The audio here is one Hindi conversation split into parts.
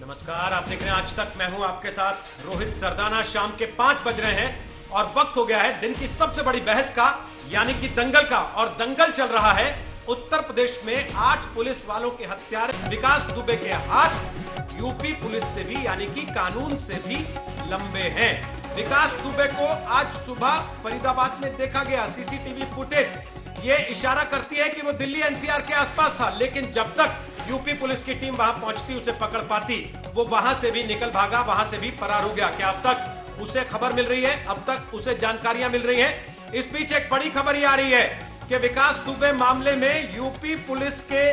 नमस्कार, आप देख रहे हैं आज तक। मैं हूं आपके साथ रोहित सरदाना। शाम के 5 बज रहे हैं और वक्त हो गया है दिन की सबसे बड़ी बहस का, यानी कि दंगल का। और दंगल चल रहा है उत्तर प्रदेश में 8 पुलिस वालों के हत्यारे विकास दुबे के हाथ यूपी पुलिस से भी, यानी कि कानून से भी लंबे हैं। विकास दुबे को आज सुबह फरीदाबाद में देखा गया। सीसीटीवी फुटेज ये इशारा करती है कि वो दिल्ली एनसीआर के आसपास था, लेकिन जब तक यूपी पुलिस की टीम वहां पहुंचती, उसे पकड़ पाती, वो वहां से भी निकल भागा, वहां से भी फरार हो गया। क्या अब तक उसे खबर मिल रही है? अब तक उसे जानकारियां मिल रही हैं? इस बीच एक बड़ी खबर ये आ रही है कि विकास दुबे मामले में यूपी पुलिस के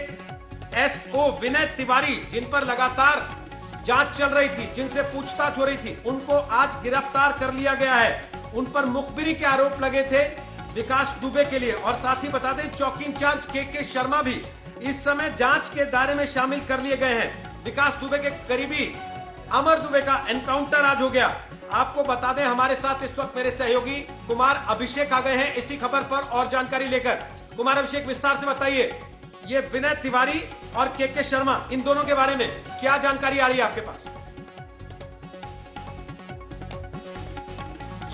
एसओ विनय तिवारी, जिन पर लगातार जांच चल रही थी, जिनसे पूछताछ हो रही थी, उनको आज गिरफ्तार कर लिया गया है। उन पर मुखबिरी के आरोप लगे थे विकास दुबे के लिए। और साथ ही बता दें, चौकी इंचार्ज के शर्मा भी इस समय जांच के दायरे में शामिल कर लिए गए हैं। विकास दुबे के करीबी अमर दुबे का एनकाउंटर आज हो गया। आपको बता दें, हमारे साथ इस वक्त मेरे सहयोगी कुमार अभिषेक आ गए हैं इसी खबर पर और जानकारी लेकर। कुमार अभिषेक, विस्तार से बताइए, ये विनय तिवारी और के शर्मा, इन दोनों के बारे में क्या जानकारी आ रही है आपके पास?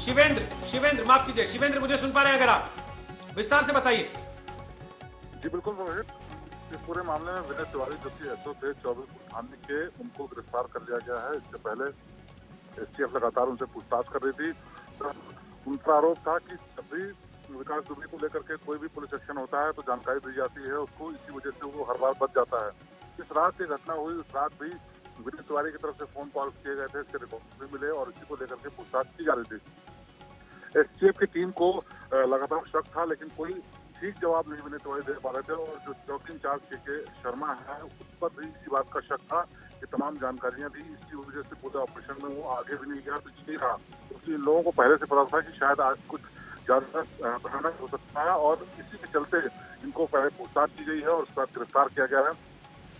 शिवेंद्र माफ कीजिए, शिवेंद्र, मुझे सुन पा रहे हैं? अगर आप विस्तार से बताइए। जी बिल्कुल रोहित, इस पूरे मामले में विनय तिवारी जो कि एसओ थे 24 थाने के, उनको गिरफ्तार कर लिया गया है। इससे पहले एसटीएफ लगातार उनसे पूछताछ कर रही थी। तो उनका आरोप था कि जब भी विकास दुबे को लेकर के कोई भी पुलिस एक्शन होता है तो जानकारी दी जाती है उसको, इसी वजह से वो हर बार बच जाता है। इस रात ये घटना हुई, उस रात भी विनय तिवारी की तरफ से फोन कॉल किए गए थे, इसके रिकॉर्ड भी मिले और इसी को लेकर के पूछताछ की जा रही थी। एसटीएफ की टीम को लगातार शक था, लेकिन कोई ठीक जवाब नहीं विनय तिवारी दे पा रहे थे। और जो चौकी इंचार्ज के शर्मा है, उस पर भी इसी बात का शक था कि तमाम जानकारियां दी, इसी वजह से पूरे ऑपरेशन में वो आगे भी नहीं गया, पीछे नहीं रहा। क्योंकि लोगों को पहले से पता था कि शायद आज कुछ ज्यादा भयानक हो सकता है और इसी के चलते इनको पहले पूछताछ की गई है और उसके बाद गिरफ्तार किया गया है।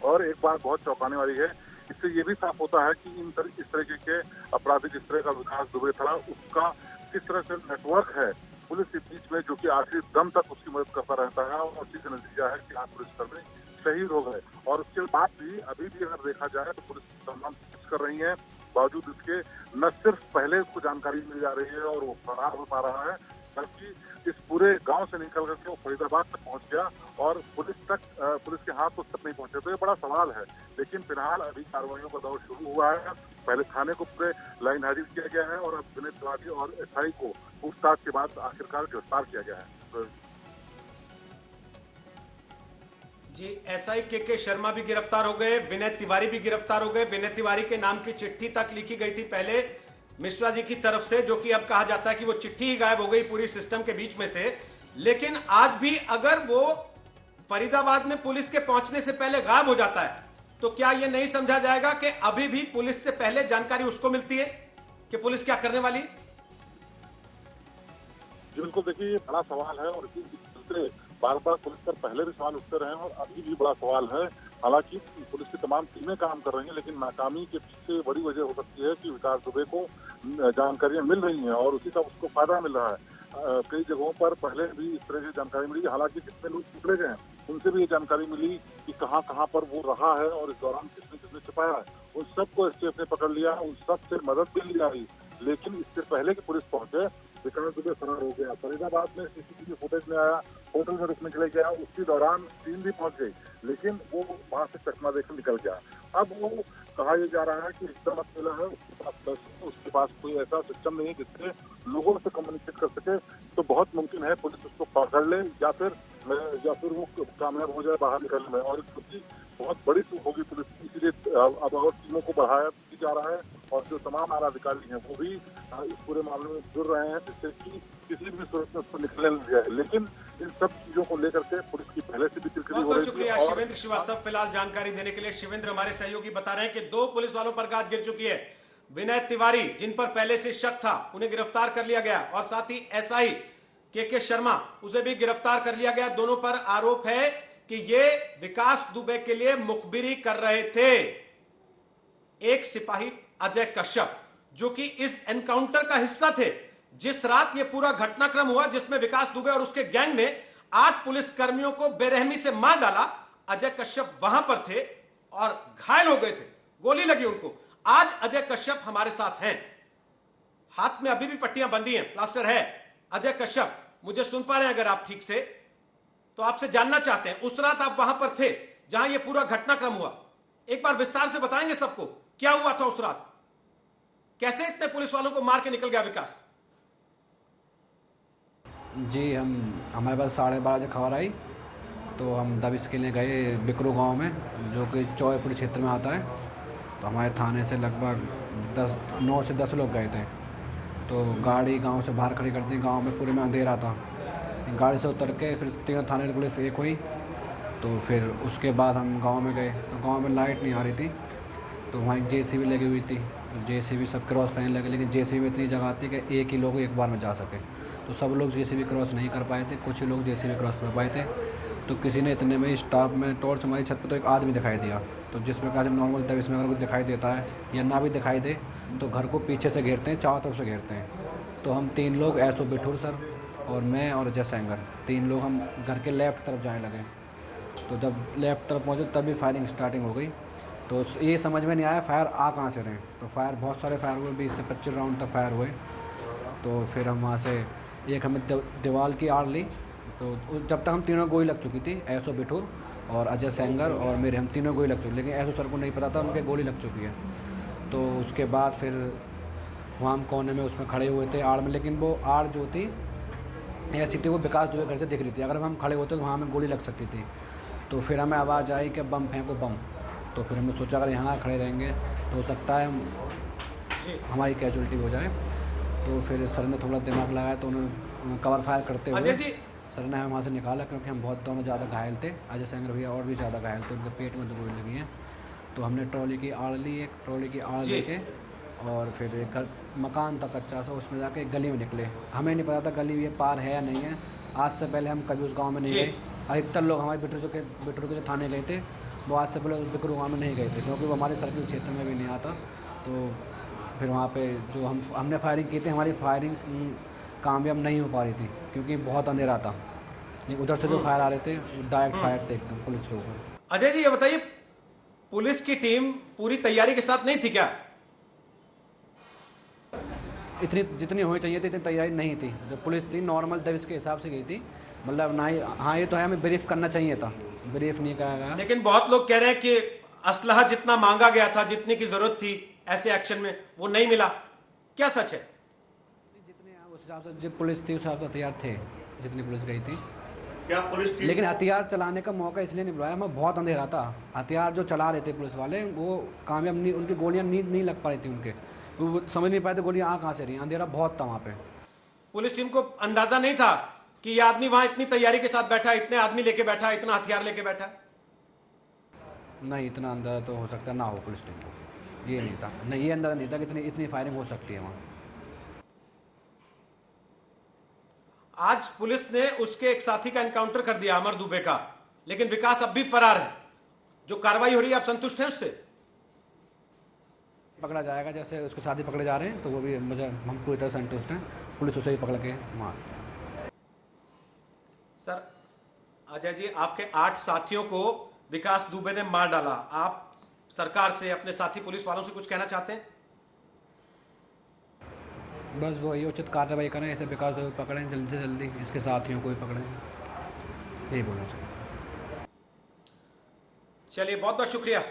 और एक बात बहुत चौंकाने वाली है, इससे ये भी साफ होता है कि इस तरीके के अपराधी, जिस तरह का विकास दुबे था, उसका किस तरह से नेटवर्क है पुलिस के बीच में, जो कि आखिरी दम तक उसकी मदद करता रहता है। और उसी का नतीजा है कि आज पुलिसकर्मी शहीद हो गए। और उसके बाद भी अभी भी अगर देखा जाए तो पुलिस तमाम कोशिश कर रही है, बावजूद इसके न सिर्फ पहले उसको जानकारी मिल जा रही है और वो फरार हो पा रहा है, बल्कि इस पूरे गांव से निकल करके वो फरीदाबाद तक पहुंच गया और पुलिस के हाथ उस तक नहीं पहुंचे। तो ये बड़ा सवाल है, लेकिन फिलहाल अभी कार्रवाइयों का दौर शुरू हुआ है। पहले थाने को पूरे लाइन हाजिर किया गया है और अब विनय तिवारी और एसआई को पूछताछ के बाद आखिरकार गिरफ्तार किया गया है। जी, एसआई के शर्मा भी गिरफ्तार हो गए, विनय तिवारी भी गिरफ्तार हो गए। विनय तिवारी के नाम की चिट्ठी तक लिखी गई थी पहले मिश्रा जी की तरफ से, जो कि अब कहा जाता है कि वो चिट्ठी ही गायब हो गई पूरी सिस्टम के बीच में से। लेकिन आज भी अगर वो फरीदाबाद में पुलिस के पहुंचने से पहले गायब हो जाता है, तो क्या ये नहीं समझा जाएगा कि अभी भी पुलिस से पहले जानकारी उसको मिलती है कि पुलिस क्या करने वाली? बिल्कुल, देखिए ये बड़ा सवाल है और इसी चलते बार बार पुलिस पर पहले भी सवाल उठते रहे और अभी भी बड़ा सवाल है। हालांकि पुलिस की तमाम टीमें काम कर रही हैं, लेकिन नाकामी के पीछे बड़ी वजह हो सकती है कि विकास दुबे को जानकारियां मिल रही हैं और उसी का उसको फायदा मिल रहा है। कई जगहों पर पहले भी इस तरह की जानकारी मिली, हालांकि जितने लोग पकड़े गए हैं उनसे भी ये जानकारी मिली कि कहाँ कहाँ पर वो रहा है और इस दौरान किसने किसने छिपाया है। उन सबको एसटीएफ ने पकड़ लिया, उन सब से मदद भी ली जा रही, लेकिन इससे पहले कि पुलिस पहुंचे विकास दुबे फरार हो गया। फरीदाबाद में सीसीटीवी फुटेज में आया, होटल में रुकने के लिए गया, उसी दौरान टीम भी पहुंच गई, लेकिन वो वहां से चकमा देकर निकल गया। अब वो कहा यह जा रहा है कि रिश्ता मत मिला है, उसके पास कोई ऐसा सिस्टम नहीं है जिससे लोगों से कम्युनिकेट कर सके। तो बहुत मुमकिन है पुलिस उसको पकड़ ले या फिर वो कामयाब हो जाए बाहर निकलने में। और इसकी बहुत बड़ी चूक होगी पुलिस की, इसलिए अब और टीमों को बढ़ाया भी जा रहा है और जो तमाम आला अधिकारी हैं वो भी इस पूरे मामले में जुड़ रहे हैं, जिससे कि किसी भी सूरत में उसको निकलने लग जाए। लेकिन इन सब चीजों को लेकर के पुलिस की पहले से भी तिरकनी हो रही है। शुक्रिया शिवेंद्र श्रीवास्तव फिलहाल जानकारी देने के लिए। शिवेंद्र हमारे सहयोगी बता रहे हैं कि 2 पुलिस वालों पर गाज गिर चुकी है। विनय तिवारी, जिन पर पहले से शक था, उन्हें गिरफ्तार कर लिया गया और साथ ही एसआई के शर्मा, उसे भी गिरफ्तार कर लिया गया। दोनों पर आरोप है कि ये विकास दुबे के लिए मुखबिरी कर रहे थे। एक सिपाही अजय कश्यप, जो कि इस एनकाउंटर का हिस्सा थे, जिस रात ये पूरा घटनाक्रम हुआ जिसमें विकास दुबे और उसके गैंग ने 8 पुलिस कर्मियों को बेरहमी से मार डाला, अजय कश्यप वहां पर थे और घायल हो गए थे। गोली लगी उनको। आज अजय कश्यप हमारे साथ हैं, हाथ में अभी भी पट्टियां बंधी हैं, प्लास्टर है। अजय कश्यप, मुझे सुन पा रहे हैं अगर आप ठीक से, तो आपसे जानना चाहते हैं, उस रात आप वहां पर थे जहां यह पूरा घटनाक्रम हुआ, एक बार विस्तार से बताएंगे सबको क्या हुआ था उस रात, कैसे इतने पुलिस वालों को मार के निकल गया विकास? जी, हमारे पास 12:30 बजे खबर आई, तो हम दबिश के लिए गए बिकरू गांव में, जो कि चौयपुर क्षेत्र में आता है। तो हमारे थाने से लगभग 9 से 10 लोग गए थे। तो गाड़ी गांव से बाहर खड़ी कर दी, गांव में पूरे में अंधेरा था। गाड़ी से उतर के फिर तीनों थाने की पुलिस एक हुई। तो फिर उसके बाद हम गांव में गए, तो गांव में लाइट नहीं आ रही थी, तो वहाँ एक जेसीबी लगी हुई थी। जेसीबी सब क्रॉस करने लगे, लेकिन जेसीबी में इतनी जगह आती कि एक ही लोग एक बार में जा सके। तो सब लोग जेसीबी क्रॉस नहीं कर पाए थे, कुछ ही लोग जेसीबी क्रॉस कर पाए थे। तो किसी ने इतने में स्टाफ में टॉर्च हमारी छत पर तो एक आदमी दिखाई दिया। तो जिसमें कहा जब नॉर्मल तब इसमें अगर कुछ दिखाई देता है या ना भी दिखाई दे तो घर को पीछे से घेरते हैं, चारों तरफ से घेरते हैं। तो हम 3 लोग, एसओ बिठूर सर और मैं और अजय सेंगर, 3 लोग हम घर के लेफ्ट तरफ जाने लगे। तो जब लेफ्ट तरफ पहुँचे तभी फायरिंग स्टार्टिंग हो गई। तो ये समझ में नहीं आया फायर आ कहाँ से रहे। तो फायर बहुत सारे फायर हुए, 20 से 25 राउंड तक फायर हुए। तो फिर हम वहाँ से एक हमें दीवार की आड़ ली। तो जब तक हम तीनों गोली लग चुकी थी, एसओ बिठूर और अजय सेंगर और मेरे, हम तीनों गोली लग चुकी, लेकिन एसओ सर को नहीं पता था उनके गोली लग चुकी है। तो उसके बाद फिर वहाँ हम कोने में उसमें खड़े हुए थे आड़ में, लेकिन वो आड़ जो थी ऐसी थी, वो विकास दुबे घर से दिख रही थी। अगर हम खड़े होते तो वहाँ हमें गोली लग सकती थी। तो फिर हमें आवाज़ आई कि बम फेंको बम। तो फिर हमने सोचा अगर यहाँ खड़े रहेंगे तो हो सकता है हमारी कैजुअलिटी हो जाए। तो फिर सर ने थोड़ा दिमाग लगाया, तो उन्होंने कवर फायर करते हुए सर ने हमें वहाँ से निकाला, क्योंकि हम बहुत दोनों ज़्यादा घायल थे। अजय सेंगर भैया और भी ज़्यादा घायल थे, उनके पेट में 2 गोली लगी हैं। तो हमने ट्रॉली की आड़ ली, एक ट्रॉली की आड़ लेके, और फिर एक मकान था कच्चा सा, उसमें जाके एक गली में निकले। हमें नहीं पता था गली ये पार है या नहीं है। आज से पहले हम कभी उस गाँव में नहीं गए। अधिकतर लोग हमारे बिटरू के जो थाने गए थे, वो आज से पहले उस बिकरू गाँव में नहीं गए थे, क्योंकि वो हमारे सर्किल क्षेत्र में भी नहीं आता। तो फिर वहाँ पे जो हमने फायरिंग की थी, हमारी फायरिंग कामयाब नहीं हो पा रही थी, क्योंकि बहुत अंधेरा था। लेकिन उधर से जो फायर आ रहे थे वो डायरेक्ट फायर थे एकदम पुलिस के ऊपर। अजय जी, ये बताइए, पुलिस की टीम पूरी तैयारी के साथ नहीं थी क्या? इतनी जितनी होनी चाहिए थी इतनी तैयारी नहीं थी। जो पुलिस थी नॉर्मल दबिश के हिसाब से गई थी, मतलब ना ही। हाँ, ये तो है, हमें ब्रीफ करना चाहिए था, ब्रीफ नहीं कहा गया। लेकिन बहुत लोग कह रहे हैं कि असलहा जितना मांगा गया था, जितनी की जरूरत थी ऐसे एक्शन में, वो नहीं मिला। क्या सच है? जितने उस हिसाब से जो पुलिस थी उस हिसाब से हथियार थे, जितनी पुलिस गई थी। क्या पुलिस टीम? लेकिन हथियार चलाने का मौका इसलिए नहीं बुलाया, हमें बहुत अंधेरा था। हथियार जो चला रहे थे पुलिस वाले, वो कामयाब नहीं, उनकी गोलियां नहीं लग पा रही थी उनके, वो समझ नहीं पाए थे गोलियां आ कहाँ से रही। अंधेरा बहुत था वहाँ पे। पुलिस टीम को अंदाजा नहीं था कि ये आदमी वहां इतनी तैयारी के साथ बैठा, इतने आदमी लेके बैठा, इतना हथियार लेके बैठा? नहीं, इतना अंदाजा तो हो सकता ना हो पुलिस टीम को, ये नहीं था। नहीं, ये अंदाजा नहीं था कि इतनी फायरिंग हो सकती है वहाँ। आज पुलिस ने उसके एक साथी का एनकाउंटर कर दिया, अमर दुबे का, लेकिन विकास अब भी फरार है। जो कार्रवाई हो रही है, आप संतुष्ट हैं उससे? पकड़ा जाएगा, जैसे उसके साथी पकड़े जा रहे हैं, तो वो भी हम पूरी तरह संतुष्ट हैं। पुलिस उसे ही पकड़ के मार। सर अजय जी, आपके 8 साथियों को विकास दुबे ने मार डाला। आप सरकार से, अपने साथी पुलिस वालों से कुछ कहना चाहते हैं? बस वो ये उचित कार्रवाई करें, ऐसे विकास दुबे पकड़ें जल्दी से जल्दी, इसके साथियों को भी पकड़ें, यही बोलना चाहिए। चलिए, बहुत बहुत शुक्रिया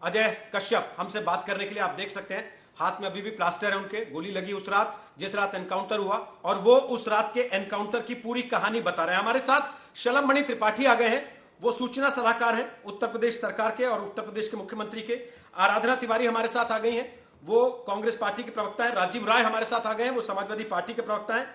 अजय कश्यप, हमसे बात करने के लिए। आप देख सकते हैं हाथ में अभी भी प्लास्टर है उनके। गोली लगी उस रात, जिस रात एनकाउंटर हुआ, और वो उस रात के एनकाउंटर की पूरी कहानी बता रहे हैं। हमारे साथ शलभ मणि त्रिपाठी आ गए हैं, वो सूचना सलाहकार हैं उत्तर प्रदेश सरकार के और उत्तर प्रदेश के मुख्यमंत्री के। आराधना तिवारी हमारे साथ आ गई हैं, वो कांग्रेस पार्टी के प्रवक्ता हैं। राजीव राय हमारे साथ आ गए हैं, वो समाजवादी पार्टी के प्रवक्ता हैं।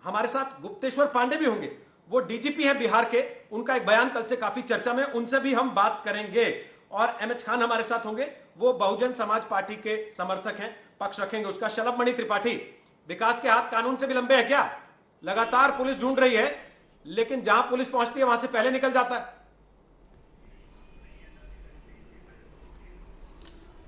हमारे साथ गुप्तेश्वर पांडे भी होंगे, वो डीजीपी हैं बिहार के। उनका एक बयान कल से काफी चर्चा में, उनसे भी हम बात करेंगे। और एमएच खान हमारे साथ होंगे, वो बहुजन समाज पार्टी के समर्थक हैं, पक्ष रखेंगे उसका। शलभ मणि त्रिपाठी, विकास के हाथ कानून से भी लंबे हैं क्या? लगातार पुलिस ढूंढ रही है, लेकिन जहां पुलिस पहुंचती है वहां से पहले निकल जाता है।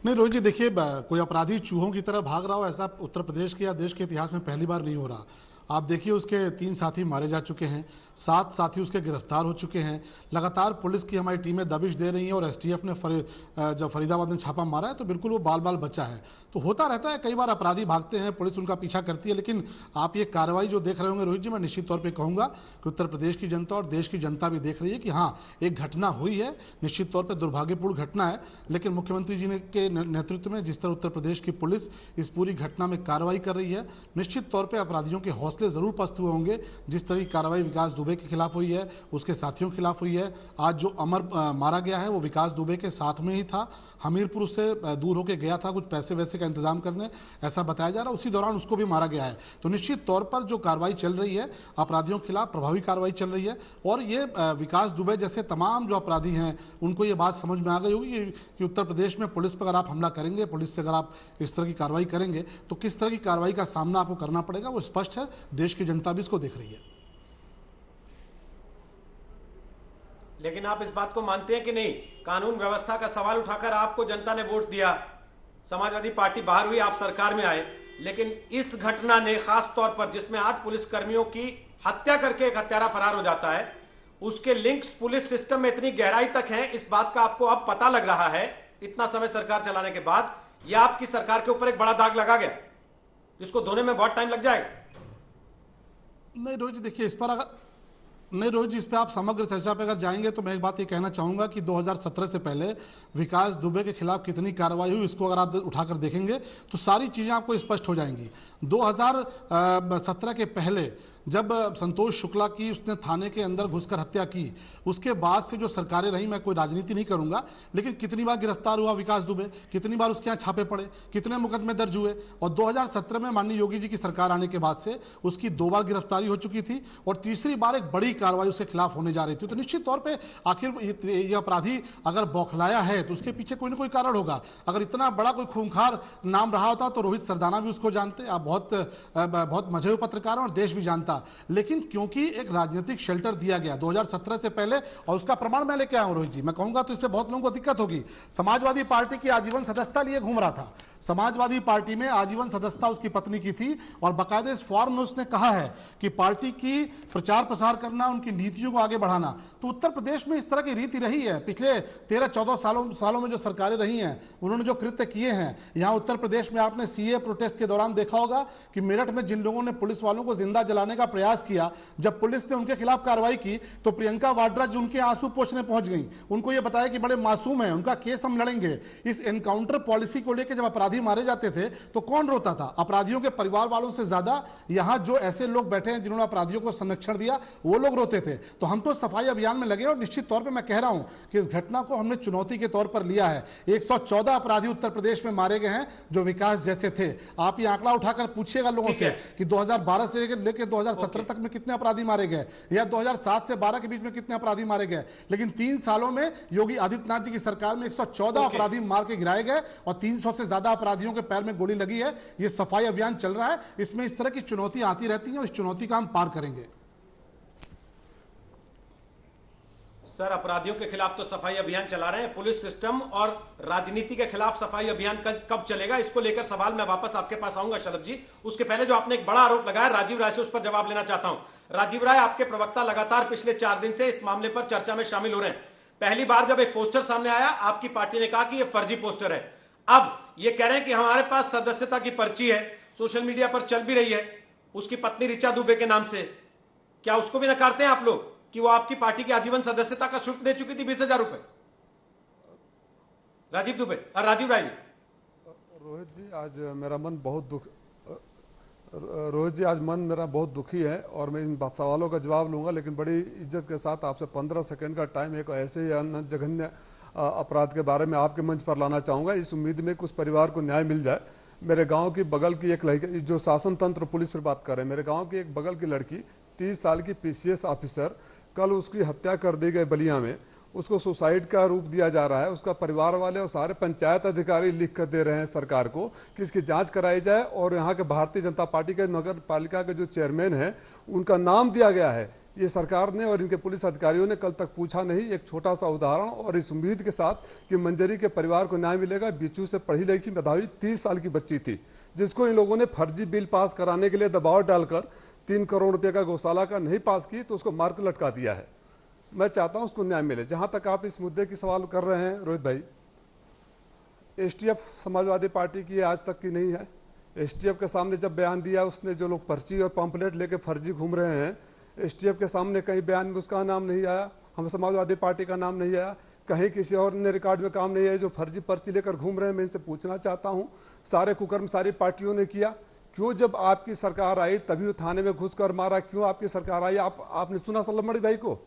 नहीं रोहित जी, देखिए, कोई अपराधी चूहों की तरह भाग रहा हो, ऐसा उत्तर प्रदेश के या देश के इतिहास में पहली बार नहीं हो रहा। आप देखिए उसके 3 साथी मारे जा चुके हैं, 7 साथी उसके गिरफ्तार हो चुके हैं। लगातार पुलिस की हमारी टीमें दबिश दे रही हैं और एसटीएफ ने जब फरीदाबाद में छापा मारा है तो बिल्कुल वो बाल बाल बचा है। तो होता रहता है, कई बार अपराधी भागते हैं, पुलिस उनका पीछा करती है, लेकिन आप ये कार्रवाई जो देख रहे होंगे रोहित जी, मैं निश्चित तौर पर कहूँगा कि उत्तर प्रदेश की जनता और देश की जनता भी देख रही है कि हाँ, एक घटना हुई है, निश्चित तौर पर दुर्भाग्यपूर्ण घटना है, लेकिन मुख्यमंत्री जी ने के नेतृत्व में जिस तरह उत्तर प्रदेश की पुलिस इस पूरी घटना में कार्रवाई कर रही है, निश्चित तौर पे अपराधियों के हौसले जरूर पस्त हुए होंगे। जिस तरह की कार्रवाई विकास दुबे के खिलाफ हुई है, उसके साथियों के खिलाफ हुई है। आज जो अमर मारा गया है वो विकास दुबे के साथ में ही था, हमीरपुर से दूर होकर गया था कुछ पैसे वैसे का इंतजाम करने, ऐसा बताया जा रहा है। उसी दौरान उसको भी मारा गया है। तो निश्चित तौर पर जो कार्रवाई चल रही है अपराधियों के खिलाफ, प्रभावी कार्रवाई चल रही है। और ये विकास दुबे जैसे तमाम जो अपराधी हैं उनको ये बात समझ में आ गई होगी कि उत्तर प्रदेश में पुलिस पर अगर आप हमला करेंगे, पुलिस से अगर आप इस तरह की कार्रवाई करेंगे तो किस तरह की कार्रवाई का सामना आपको करना पड़ेगा, वो स्पष्ट है। देश की जनता भी इसको देख रही है। लेकिन आप इस बात को मानते हैं कि नहीं, कानून व्यवस्था का सवाल उठाकर आपको जनता ने वोट दिया, समाजवादी पार्टी बाहर हुई, आप सरकार में आए, लेकिन इस घटना ने खास तौर पर जिसमें 8 पुलिसकर्मियों की हत्या करके एक हत्यारा फरार हो जाता है, उसके लिंक्स पुलिस सिस्टम में इतनी गहराई तक हैं, इस बात का आपको अब पता लग रहा है इतना समय सरकार चलाने के बाद, यह आपकी सरकार के ऊपर एक बड़ा दाग लगा गया जिसको धोने में बहुत टाइम लग जाएगा। नहीं रोहित जी, देखिए इस पे आप समग्र चर्चा पे अगर जाएंगे तो मैं एक बात ये कहना चाहूंगा कि 2017 से पहले विकास दुबे के खिलाफ कितनी कार्रवाई हुई, इसको अगर आप उठाकर देखेंगे तो सारी चीजें आपको स्पष्ट हो जाएंगी। 2017 के पहले जब संतोष शुक्ला की उसने थाने के अंदर घुसकर हत्या की, उसके बाद से जो सरकारें रही, मैं कोई राजनीति नहीं करूंगा, लेकिन कितनी बार गिरफ्तार हुआ विकास दुबे, कितनी बार उसके यहाँ छापे पड़े, कितने मुकदमे दर्ज हुए। और 2017 में माननीय योगी जी की सरकार आने के बाद से उसकी 2 बार गिरफ्तारी हो चुकी थी और तीसरी बार एक बड़ी कार्रवाई उसके खिलाफ होने जा रही थी। तो निश्चित तौर पर आखिर ये अपराधी अगर बौखलाया है तो उसके पीछे कोई ना कोई कारण होगा। अगर इतना बड़ा कोई खूंखार नाम रहा होता तो रोहित सरदाना भी उसको जानते, आप बहुत मजे हुए पत्रकार हैं और देश भी जानता, लेकिन क्योंकि एक राजनीतिक शेल्टर दिया गया 2017 से पहले, और उसका प्रमाण मैं लेके आया हूं रोहित जी, मैं कहूंगा तो इससे बहुत लोगों को दिक्कत होगी। समाजवादी पार्टी की आजीवन सदस्यता लिए घूम रहा था, समाजवादी पार्टी में आजीवन सदस्यता उसकी पत्नी की थी और बाकायदे इस फॉर्म में उसने कहा है कि पार्टी की प्रचार प्रसार करना, उनकी नीतियों को आगे बढ़ाना। तो उत्तर प्रदेश में इस तरह की रीति रही है पिछले 13-14 सालों में जो सरकारें रही हैं, उन्होंने जो कृत्य किए हैं। यहां उत्तर प्रदेश में आपने सीए प्रोटेस्ट के दौरान देखा होगा कि मेरठ में जिन लोगों ने पुलिस वालों को जिंदा जलाने का प्रयास किया, जब पुलिस ने उनके खिलाफ कार्रवाई की तो प्रियंका वाड्रा जो उनके आंसू पोंछने पहुंच गई, उनको यह बताया कि बड़े मासूम हैं, उनका केस हम लड़ेंगे। इस एनकाउंटर पॉलिसी को लेकर जब अपराधी मारे जाते थे तो कौन रोता था? अपराधियों के परिवार वालों से ज्यादा यहां जो ऐसे लोग बैठे हैं जिन्होंने अपराधियों को संरक्षण दिया, वो लोग रोते थे। तो हम तो सफाई अभियान में लगे और निश्चित तौर पर मैं कह रहा हूं कि इस घटना को हमने चुनौती के तौर पर लिया है। 114 अपराधी उत्तर प्रदेश में मारे गए हैं जो विकास जैसे थे। आप ये आंकड़ा उठाकर पूछिएगा लोगों से कि 2012 से लेकर 2017 तक में कितने अपराधी मारे गए या 2007 से 12 के बीच में कितने अपराधी मारे गए, लेकिन 3 सालों में योगी आदित्यनाथ जी की सरकार में 114 अपराधी मार के गिराए गए और 300 से ज्यादा अपराधियों के पैर में गोली लगी है। ये सफाई अभियान चल रहा है, इसमें इस तरह की चुनौतियां आती रहती हैं और इस चुनौती का हम पार करेंगे। सर, अपराधियों के खिलाफ तो सफाई अभियान चला रहे हैं, पुलिस सिस्टम और राजनीति के खिलाफ सफाई अभियान कब चलेगा, इसको लेकर सवाल मैं वापस आपके पास आऊंगा शलभ जी। उसके पहले जो आपने एक बड़ा आरोप लगाया राजीव राय से, उस पर जवाब लेना चाहता हूं। राजीव राय, आपके प्रवक्ता लगातार पिछले 4 दिन से इस मामले पर चर्चा में शामिल हो रहे हैं। पहली बार जब एक पोस्टर सामने आया, आपकी पार्टी ने कहा कि यह फर्जी पोस्टर है। अब ये कह रहे हैं कि हमारे पास सदस्यता की पर्ची है, सोशल मीडिया पर चल भी रही है, उसकी पत्नी ऋचा दुबे के नाम से। क्या उसको भी नकारते हैं आप लोग कि वो आपकी पार्टी की आजीवन सदस्यता का शुल्क दे चुकी थी 20,000 रुपए? राजीव राय जी। रोहित जी, आज मेरा मन बहुत दुखी है और मैं इन सवालों का जवाब लूंगा, लेकिन बड़ी इज्जत के साथ आपसे 15 सेकंड का टाइम एक ऐसे ही जघन्य अपराध के बारे में आपके मंच पर लाना चाहूंगा, इस उम्मीद में कुछ परिवार को न्याय मिल जाए। मेरे गांव की बगल की एक लड़की, जो शासन तंत्र पुलिस पर बात कर रहे हैं, मेरे गांव की एक बगल की लड़की 30 साल की पीसीएस ऑफिसर, कल उसकी हत्या कर दी गई बलिया में। उसको सुसाइड का रूप दिया जा रहा है। उसका परिवार वाले और सारे पंचायत अधिकारी लिख कर दे रहे हैं सरकार को कि इसकी जांच कराई जाए, और यहाँ के भारतीय जनता पार्टी के नगर पालिका के जो चेयरमैन है उनका नाम दिया गया है। ये सरकार ने और इनके पुलिस अधिकारियों ने कल तक पूछा नहीं। एक छोटा सा उदाहरण, और इस उम्मीद के साथ कि मंजरी के परिवार को न्याय मिलेगा। बीचू से पढ़ी लिखी मेधावी 30 साल की बच्ची थी, जिसको इन लोगों ने फर्जी बिल पास कराने के लिए दबाव डालकर 3 करोड़ रुपए का गौशाला का नहीं पास की तो उसको मार के लटका दिया है। मैं चाहता हूं उसको न्याय मिले। जहां तक आप इस मुद्दे की सवाल कर रहे हैं रोहित भाई, एसटीएफ समाजवादी पार्टी की आज तक की नहीं है। एसटीएफ के सामने जब बयान दिया उसने, जो लोग पर्ची और पंपलेट लेके फर्जी घूम रहे हैं, एसटीएफ के सामने कहीं बयान में उसका नाम नहीं आया, हम समाजवादी पार्टी का नाम नहीं आया, कहीं किसी और ने रिकॉर्ड में काम नहीं है। जो फर्जी पर्ची लेकर घूम रहे हैं, मैं इनसे पूछना चाहता हूं, सारे कुकर्म सारी पार्टियों ने किया, क्यों जब आपकी सरकार आई तभी वो थाने में घुसकर मारा? क्यों आपकी सरकार आई? आपने सुना सलमड़ी भाई को?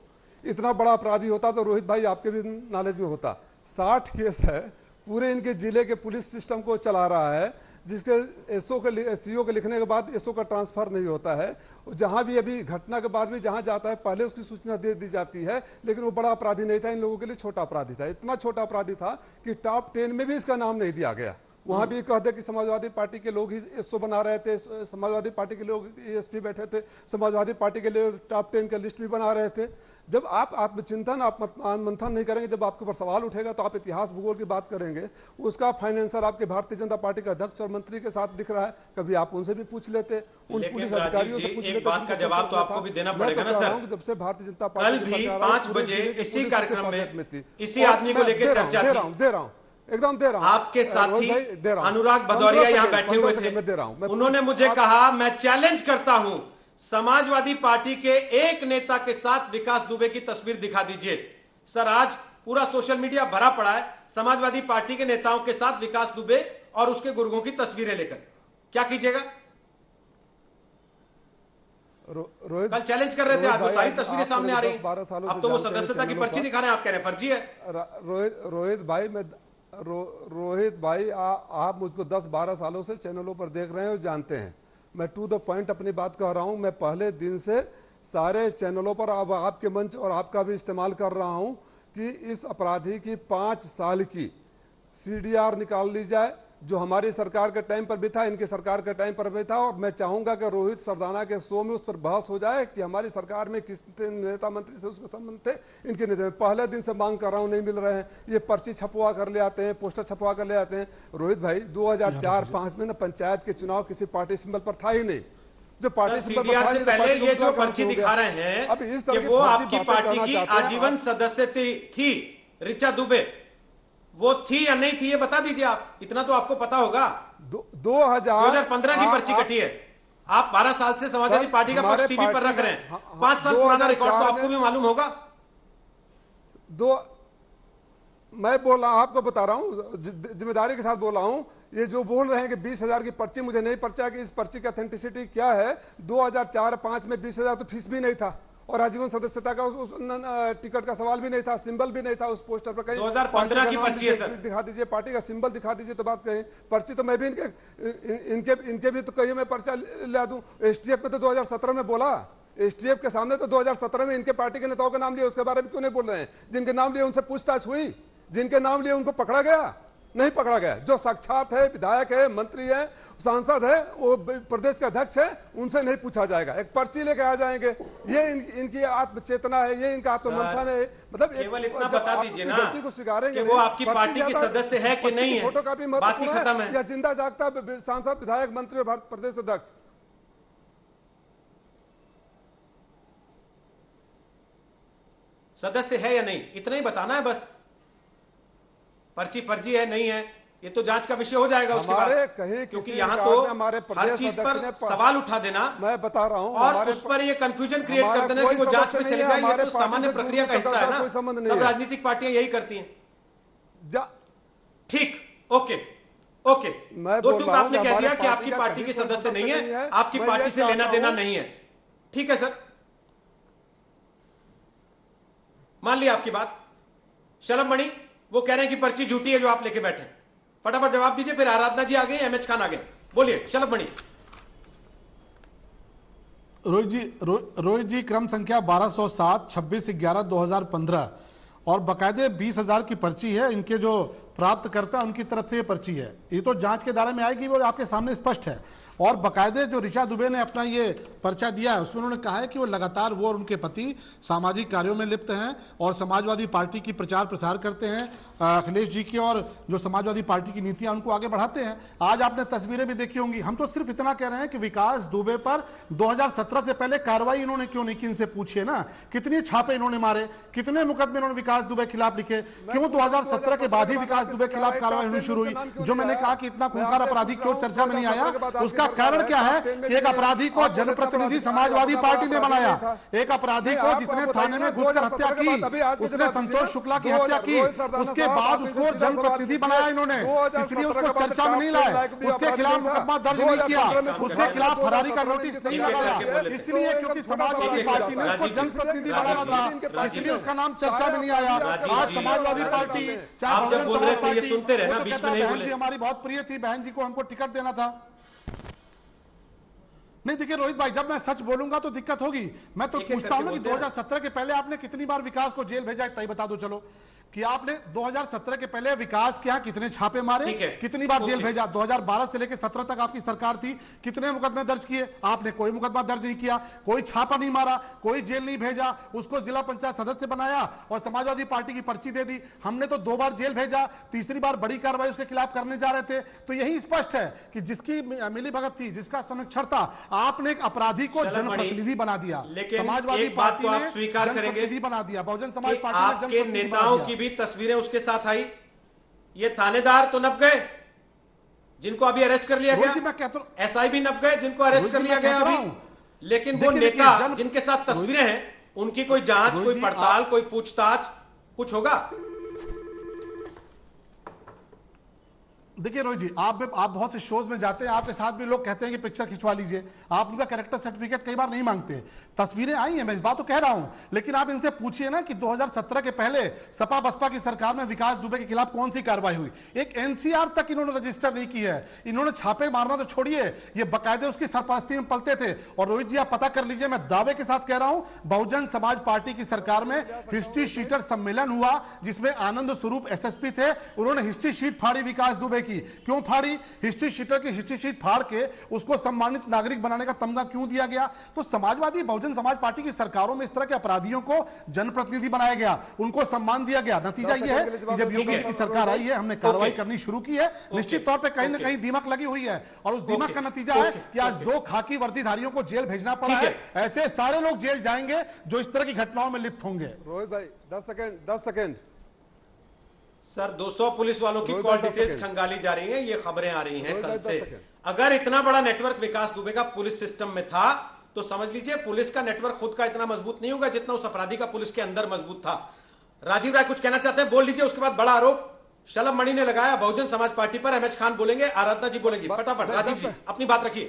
इतना बड़ा अपराधी होता तो रोहित भाई आपके भी नॉलेज में होता। 60 केस है, पूरे इनके जिले के पुलिस सिस्टम को चला रहा है, जिसके एसओ के सीओ के लिखने के बाद एसओ का ट्रांसफर नहीं होता है। जहां भी अभी घटना के बाद भी जहां जाता है पहले उसकी सूचना दे दी जाती है, लेकिन वो बड़ा अपराधी नहीं था, इन लोगों के लिए छोटा अपराधी था। इतना छोटा अपराधी था कि टॉप 10 में भी इसका नाम नहीं दिया गया। वहां भी कहते कि समाजवादी पार्टी के लोग ही एसओ बना रहे थे, समाजवादी पार्टी के लोग एसपी बैठे थे, समाजवादी पार्टी के लिए टॉप 10 का लिस्ट भी बना रहे थे। जब आप आत्मचिंतन आप मंथन नहीं करेंगे, जब आपके ऊपर सवाल उठेगा तो आप इतिहास भूगोल की बात करेंगे। उसका फाइनेंसर आपके भारतीय जनता पार्टी का अध्यक्ष और मंत्री के साथ दिख रहा है, कभी आप उनसे भी पूछ लेते, उन पुलिस अधिकारियों से पूछ लेते। एक बात का जवाब तो आपको भी देना पड़ेगा ना सर। जब से भारतीय जनता कल पार्टी भी 5 बजे इसी कार्यक्रम में इसी आदमी को लेकर चर्चा थी, दे रहा हूं एकदम दे रहा हूं। आपके साथी अनुराग भदौरिया यहाँ बैठे हुए थे, उन्होंने मुझे कहा मैं चैलेंज करता हूं, समाजवादी पार्टी के एक नेता के साथ विकास दुबे की तस्वीर दिखा दीजिए। सर आज पूरा सोशल मीडिया भरा पड़ा है समाजवादी पार्टी के नेताओं के साथ विकास दुबे और उसके गुर्गों की तस्वीरें लेकर, क्या कीजिएगा? कल चैलेंज कर रहे थे, आज वो सारी तस्वीरें सामने आ रही हैं। अब तो वो सदस्यता की पर्ची दिखा रहे हैं, आप कह रहे हैं फर्जी है। रोहित भाई आप मुझको 10-12 सालों से चैनलों पर देख रहे हैं और जानते हैं, मैं टू द पॉइंट अपनी बात कह रहा हूं। मैं पहले दिन से सारे चैनलों पर अब आपके मंच और आपका भी इस्तेमाल कर रहा हूं कि इस अपराधी की 5 साल की सीडीआर निकाल ली जाए, जो हमारी सरकार के टाइम पर भी था, इनकी सरकार के टाइम पर भी था। और मैं चाहूंगा कि रोहित सरदाना के शो में उस पर बहस हो जाए कि हमारी सरकार में किस नेता मंत्री से उसके संबंध थे, इनके नेता। पहले दिन से मांग कर रहा हूं, नहीं मिल रहे हैं। ये पर्ची छपवा कर ले आते हैं, पोस्टर छपवा कर ले आते हैं। रोहित भाई 2004-5 में ना पंचायत के चुनाव किसी पार्टी सिंबल पर था ही नहीं। जो पार्टी सिंबल पर था, से पहले ये जो पर्ची दिखा रहे हैं अब इस तरह वो आपकी पार्टी की आजीवन सदस्य थी ऋचा दुबे, वो थी या नहीं थी ये बता दीजिए आप, इतना तो आपको पता होगा। 2015 की पर्ची कटी है, आप 12 साल से समाजवादी पार्टी का पक्ष टीवी पर रख रहे हैं, 5 साल पुराना रिकॉर्ड तो आपको भी मालूम होगा। मैं बोल रहा हूं, आपको बता रहा हूं, जिम्मेदारी के साथ बोल रहा हूं। ये जो बोल रहे हैं कि 20,000 की पर्ची, मुझे नहीं पर्चा कि इस पर्ची की ऑथेंटिसिटी क्या है। 2004-5 में 20,000 तो फीस भी नहीं था और आजीवन सदस्यता का उस टिकट का सवाल भी नहीं था, सिंबल भी नहीं था उस पोस्टर पर। कहीं 2015 की पर्ची है सर, दिखा दीजिए, पार्टी का सिंबल दिखा दीजिए तो बात कहें। पर्ची तो मैं भी इनके भी तो कहीं मैं पर्चा ला दूं। एसटीएफ में तो 2017 में बोला, एसटीएफ के सामने तो 2017 में इनके पार्टी के नेताओं का नाम लिया, उसके बारे में क्यों नहीं बोल रहे हैं? जिनके नाम लिए उनसे पूछताछ हुई, जिनके नाम लिए उनको पकड़ा गया, नहीं पकड़ा गया। जो साक्षात है, विधायक है, मंत्री है, सांसद है, वो प्रदेश का अध्यक्ष है, उनसे नहीं पूछा जाएगा। एक पर्ची लेके आ जाएंगे, ये इनकी आत्मचेतना है, ये इनका आत्ममंथन है। मतलब केवल इतना बता दीजिए ना को स्वीकारेंगे कि वो आपकी पार्टी की सदस्य है कि नहीं है, फोटो कापी बात ही खत्म है। या जिंदा जागता सांसद, विधायक, मंत्री और प्रदेश अध्यक्ष। सदस्य है या नहीं, इतना ही बताना है बस। पर्ची फर्जी है नहीं है ये तो जांच का विषय हो जाएगा उसके बाद, क्योंकि यहाँ तो हर चीज पर सवाल उठा देना, मैं बता रहा हूँ, और उस पर ये कंफ्यूजन क्रिएट कर देना कि वो जांच में चलेगा। ये तो सामान्य प्रक्रिया का हिस्सा है ना, सब राजनीतिक पार्टियां यही करती हैं। ठीक, ओके ओके, 2 टूक आपने कह दिया कि आपकी पार्टी के सदस्य नहीं है, आपकी पार्टी से लेना देना नहीं है। ठीक है सर, मान लिया आपकी बात। शलभ मणि वो कह रहे हैं कि पर्ची झूठी है जो आप लेके बैठे, फटाफट जवाब दीजिए। फिर आराधना जी आ गए, एमएच खान आ गए, बोलिए शलभ मणि। रोहित जी क्रम संख्या 1207 26/11/2015 और बकायदे 20,000 की पर्ची है। इनके जो प्राप्त करता है उनकी तरफ से ये पर्ची है। ये तो जांच के दायरे में आएगी और आपके सामने स्पष्ट है। और बाकायदे जो ऋचा दुबे ने अपना ये पर्चा दिया है उसमें उन्होंने कहा है कि वो लगातार वो और उनके पति सामाजिक कार्यों में लिप्त हैं और समाजवादी पार्टी की प्रचार प्रसार करते हैं, अखिलेश जी की और जो समाजवादी पार्टी की नीतियां उनको आगे बढ़ाते हैं। आज आपने तस्वीरें भी देखी होंगी। हम तो सिर्फ इतना कह रहे हैं कि विकास दुबे पर 2017 से पहले कार्रवाई इन्होंने क्यों नहीं की, इनसे पूछिए ना। कितनी छापे इन्होंने मारे, कितने मुकदमे इन्होंने विकास दुबे खिलाफ लिखे, क्यों 2017 के बाद ही विकास दुबे के खिलाफ कार्रवाई होनी शुरू हुई? जो मैंने कहा कि इतना खूंखार अपराधी क्यों चर्चा में नहीं आया, उसका कारण क्या है कि एक अपराधी को जनप्रतिनिधि समाजवादी पार्टी ने बनाया, एक अपराधी को जिसने थाने में घुसकर हत्या की, उसने संतोष शुक्ला की हत्या की, उसके बाद उसको जनप्रतिनिधि बनाया इन्होंने, इसलिए उसको चर्चा में नहीं लाए, उसके खिलाफ मुकदमा दर्ज नहीं किया, उसके खिलाफ फरारी का नोटिस नहीं लगाया, इसलिए क्योंकि समाजवादी पार्टी ने उसको जनप्रतिनिधि बनाना था, इसलिए उसका नाम चर्चा में नहीं आया। आज समाजवादी पार्टी आप जब बोल रहे थे ये सुनते रहे ना, बीच में नहीं बोले। हमारी बहुत प्रिय थी बहन जी को, हमको टिकट देना था। नहीं देखिए रोहित भाई, जब मैं सच बोलूंगा तो दिक्कत होगी। मैं तो पूछता हूं ना कि 2017 के पहले आपने कितनी बार विकास को जेल भेजा, इतना ही बता दो चलो कि आपने 2017 के पहले विकास के यहाँ कितने छापे मारे, कितनी बार जेल भेजा। 2012 से लेकर 17 तक आपकी सरकार थी, कितने मुकदमे दर्ज किए? आपने कोई मुकदमा दर्ज नहीं किया, कोई छापा नहीं मारा, कोई जेल नहीं भेजा, उसको जिला पंचायत सदस्य बनाया और समाजवादी पार्टी की पर्ची दे दी। हमने तो 2 बार जेल भेजा, तीसरी बार बड़ी कार्रवाई उसके खिलाफ करने जा रहे थे। तो यही स्पष्ट है कि जिसकी मिली भगत थी, जिसका संरक्षण था, आपने एक अपराधी को जनप्रतिनिधि बना दिया, समाजवादी पार्टी ने जनप्रतिनिधि बना दिया, बहुजन समाज पार्टी ने जनप्रतिनिधि बना दिया। भी तस्वीरें उसके साथ आई। ये थानेदार तो नप गए जिनको अभी अरेस्ट कर लिया गया, एसआई भी नप गए जिनको अरेस्ट कर लिया गया अभी, लेकिन वो नेता जिनके साथ तस्वीरें हैं उनकी कोई जांच, कोई पड़ताल, कोई पूछताछ कुछ होगा? देखिए रोहित जी, आप बहुत से शोज में जाते हैं, आपके साथ भी लोग कहते हैं कि पिक्चर खिंचवा लीजिए, आप उनका कैरेक्टर सर्टिफिकेट कई बार नहीं मांगते। तस्वीरें आई हैं, मैं इस बात तो कह रहा हूं, लेकिन आप इनसे पूछिए ना कि 2017 के पहले सपा बसपा की सरकार में विकास दुबे के खिलाफ कौन सी कार्रवाई हुई? एक एनसीआर तक इन्होंने रजिस्टर नहीं की है। इन्होंने छापे मारना तो छोड़िए, ये बकायदे उसकी सरपरस्ती में पलते थे। और रोहित जी आप पता कर लीजिए, मैं दावे के साथ कह रहा हूं, बहुजन समाज पार्टी की सरकार में हिस्ट्री शीटर सम्मेलन हुआ जिसमें आनंद स्वरूप एसएसपी थे, उन्होंने हिस्ट्री शीट फाड़ी विकास दुबे की। क्यों फाड़ी? हिस्ट्री शीटर की हिस्ट्री शीट फाड़ के उसको सम्मानित नागरिक बनाने का तमगा क्यों दिया गया? तो समाजवादी बहुजन समाज पार्टी की सरकारों में इस तरह के अपराधियों को जनप्रतिनिधि बनाया गया, उनको सम्मान दिया गया। नतीजा यह है कि जब योगी की सरकार आई है, हमने कार्रवाई करनी शुरू की है। निश्चित तौर पर कहीं ना कहीं दीमक लगी हुई है और उस दीमक का नतीजा है कि आज 2 खाकी वर्दीधारियों को जेल भेजना पड़ा है। ऐसे सारे लोग जेल जाएंगे जो इस तरह की घटनाओं में लिप्त होंगे। रोहित भाई 10 सेकंड सर, 200 पुलिस वालों की कॉल डिटेल्स खंगाली जा रही हैं, ये खबरें आ रही हैं कल से। अगर इतना बड़ा नेटवर्क विकास दुबे का पुलिस सिस्टम में था तो समझ लीजिए पुलिस का नेटवर्क खुद का इतना मजबूत नहीं होगा जितना उस अपराधी का पुलिस के अंदर मजबूत था। राजीव राय कुछ कहना चाहते हैं, बोल लीजिए। उसके बाद बड़ा आरोप शलभ मणि ने लगाया बहुजन समाज पार्टी पर। एमएच खान बोलेंगे, आराधना जी बोलेंगी, फटाफट राजीव जी अपनी बात रखिए।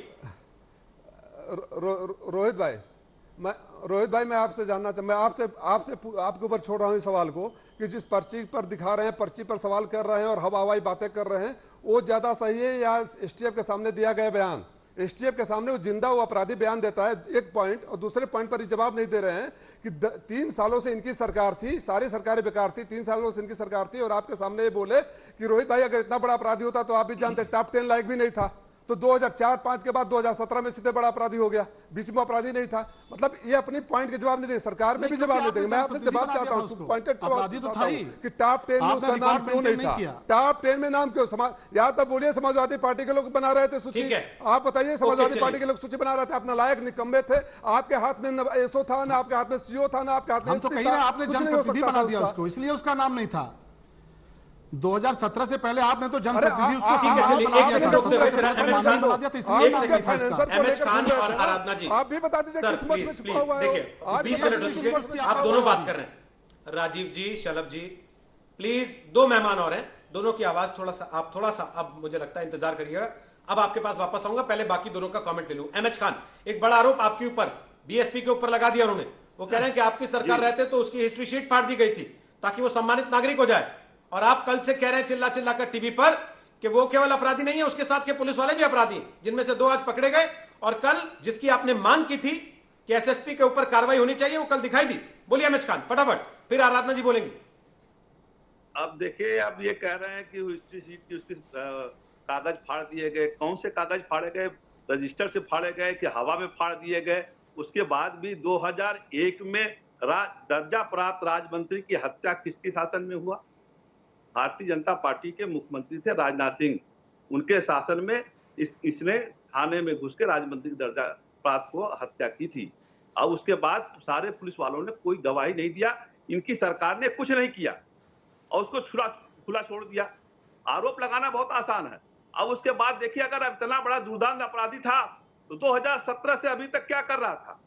रोहित भाई मैं आपसे जानना मैं आपके ऊपर छोड़ रहा हूं इस सवाल को कि जिस पर्ची पर दिखा रहे हैं, पर्ची पर सवाल कर रहे हैं और हवाई बातें कर रहे हैं, वो ज्यादा सही है या एसटीएफ के सामने दिया गया बयान? एसटीएफ के सामने वो जिंदा वो अपराधी बयान देता है, एक पॉइंट, और दूसरे पॉइंट पर जवाब नहीं दे रहे हैं कि 3 सालों से इनकी सरकार थी, सारी सरकारें बेकार थी, 3 सालों से इनकी सरकार थी, और आपके सामने ये बोले कि रोहित भाई अगर इतना बड़ा अपराधी होता तो आप भी जानते टॉप 10 लायक भी नहीं था। तो 2004-5 के बाद 2017 में सीधे बड़ा अपराधी हो गया, बीच में अपराधी नहीं था। मतलब ये अपनी पॉइंट के जवाब नहीं देंगे, सरकार में भी जवाब नहीं देंगे। मैं आपसे जवाब चाहता हूं, पॉइंटेड अपराधी तो था ही कि टॉप 10 में उसका नाम क्यों नहीं था? टॉप 10 में नाम क्यों? या तो बोलिए समाजवादी पार्टी के लोग बना रहे थे सूची, आप बताइए समाजवादी पार्टी के लोग सूची बना रहे थे, अपना लायक निकम्मे थे, आपके हाथ में न एसओ था, ना आपके हाथ में सीओ था, ना आपके हाथ में। हम तो कहीं ना आपने जनप्रतिनिधि बना दिया उसको, इसलिए उसका नाम नहीं था। 2017 से पहले आपने तो जनप्रतिनिधि उसको एमएच खान और आराधना जी आप भी बता दीजिए किस मत में छुपा हुआ है। देखिए 20 मिनट आप दोनों बात कर रहे हैं, राजीव जी, शलभ जी, प्लीज 2 मेहमान और हैं, दोनों की आवाज थोड़ा सा अब मुझे लगता है इंतजार करिएगा। अब आपके पास वापस आऊंगा, पहले बाकी दोनों का कमेंट ले लूं। एमएच खान, एक बड़ा आरोप आपके ऊपर बीएसपी के ऊपर लगा दिया उन्होंने। वो कह रहे हैं कि आपकी सरकार रहते तो उसकी हिस्ट्री शीट फाड़ दी गई थी ताकि वो सम्मानित नागरिक हो जाए, और आप कल से कह रहे हैं चिल्ला चिल्ला कर टीवी पर कि वो केवल अपराधी नहीं है, उसके साथ के पुलिस वाले भी अपराधी हैं, जिनमें से 2 आज पकड़े गए, और कल जिसकी आपने मांग की थी कि एसएसपी के ऊपर कार्रवाई होनी चाहिए, वो कल दिखाई दी। बोलिए एमएच खान फटाफट, फिर आराधना जी बोलेंगी। अब देखिए, अब ये कह रहे हैं कि हिस्ट्री शीट की उसके कागज फाड़ दिए गए। कौन से कागज फाड़े गए? रजिस्टर से फाड़े गए कि हवा में फाड़ दिए गए? उसके बाद भी 2001 में दर्जा प्राप्त राज्य की हत्या किसके शासन में हुआ? भारतीय जनता पार्टी के मुख्यमंत्री थे राजनाथ सिंह, उनके शासन में इसने थाने में घुस के राज्य दर्जा प्राप्त को हत्या की थी। अब उसके बाद सारे पुलिस वालों ने कोई गवाही नहीं दिया, इनकी सरकार ने कुछ नहीं किया और उसको खुला छोड़ दिया। आरोप लगाना बहुत आसान है। अब उसके बाद देखिए, अगर इतना बड़ा दुर्दांत अपराधी था तो 2017 से अभी तक क्या कर रहा था?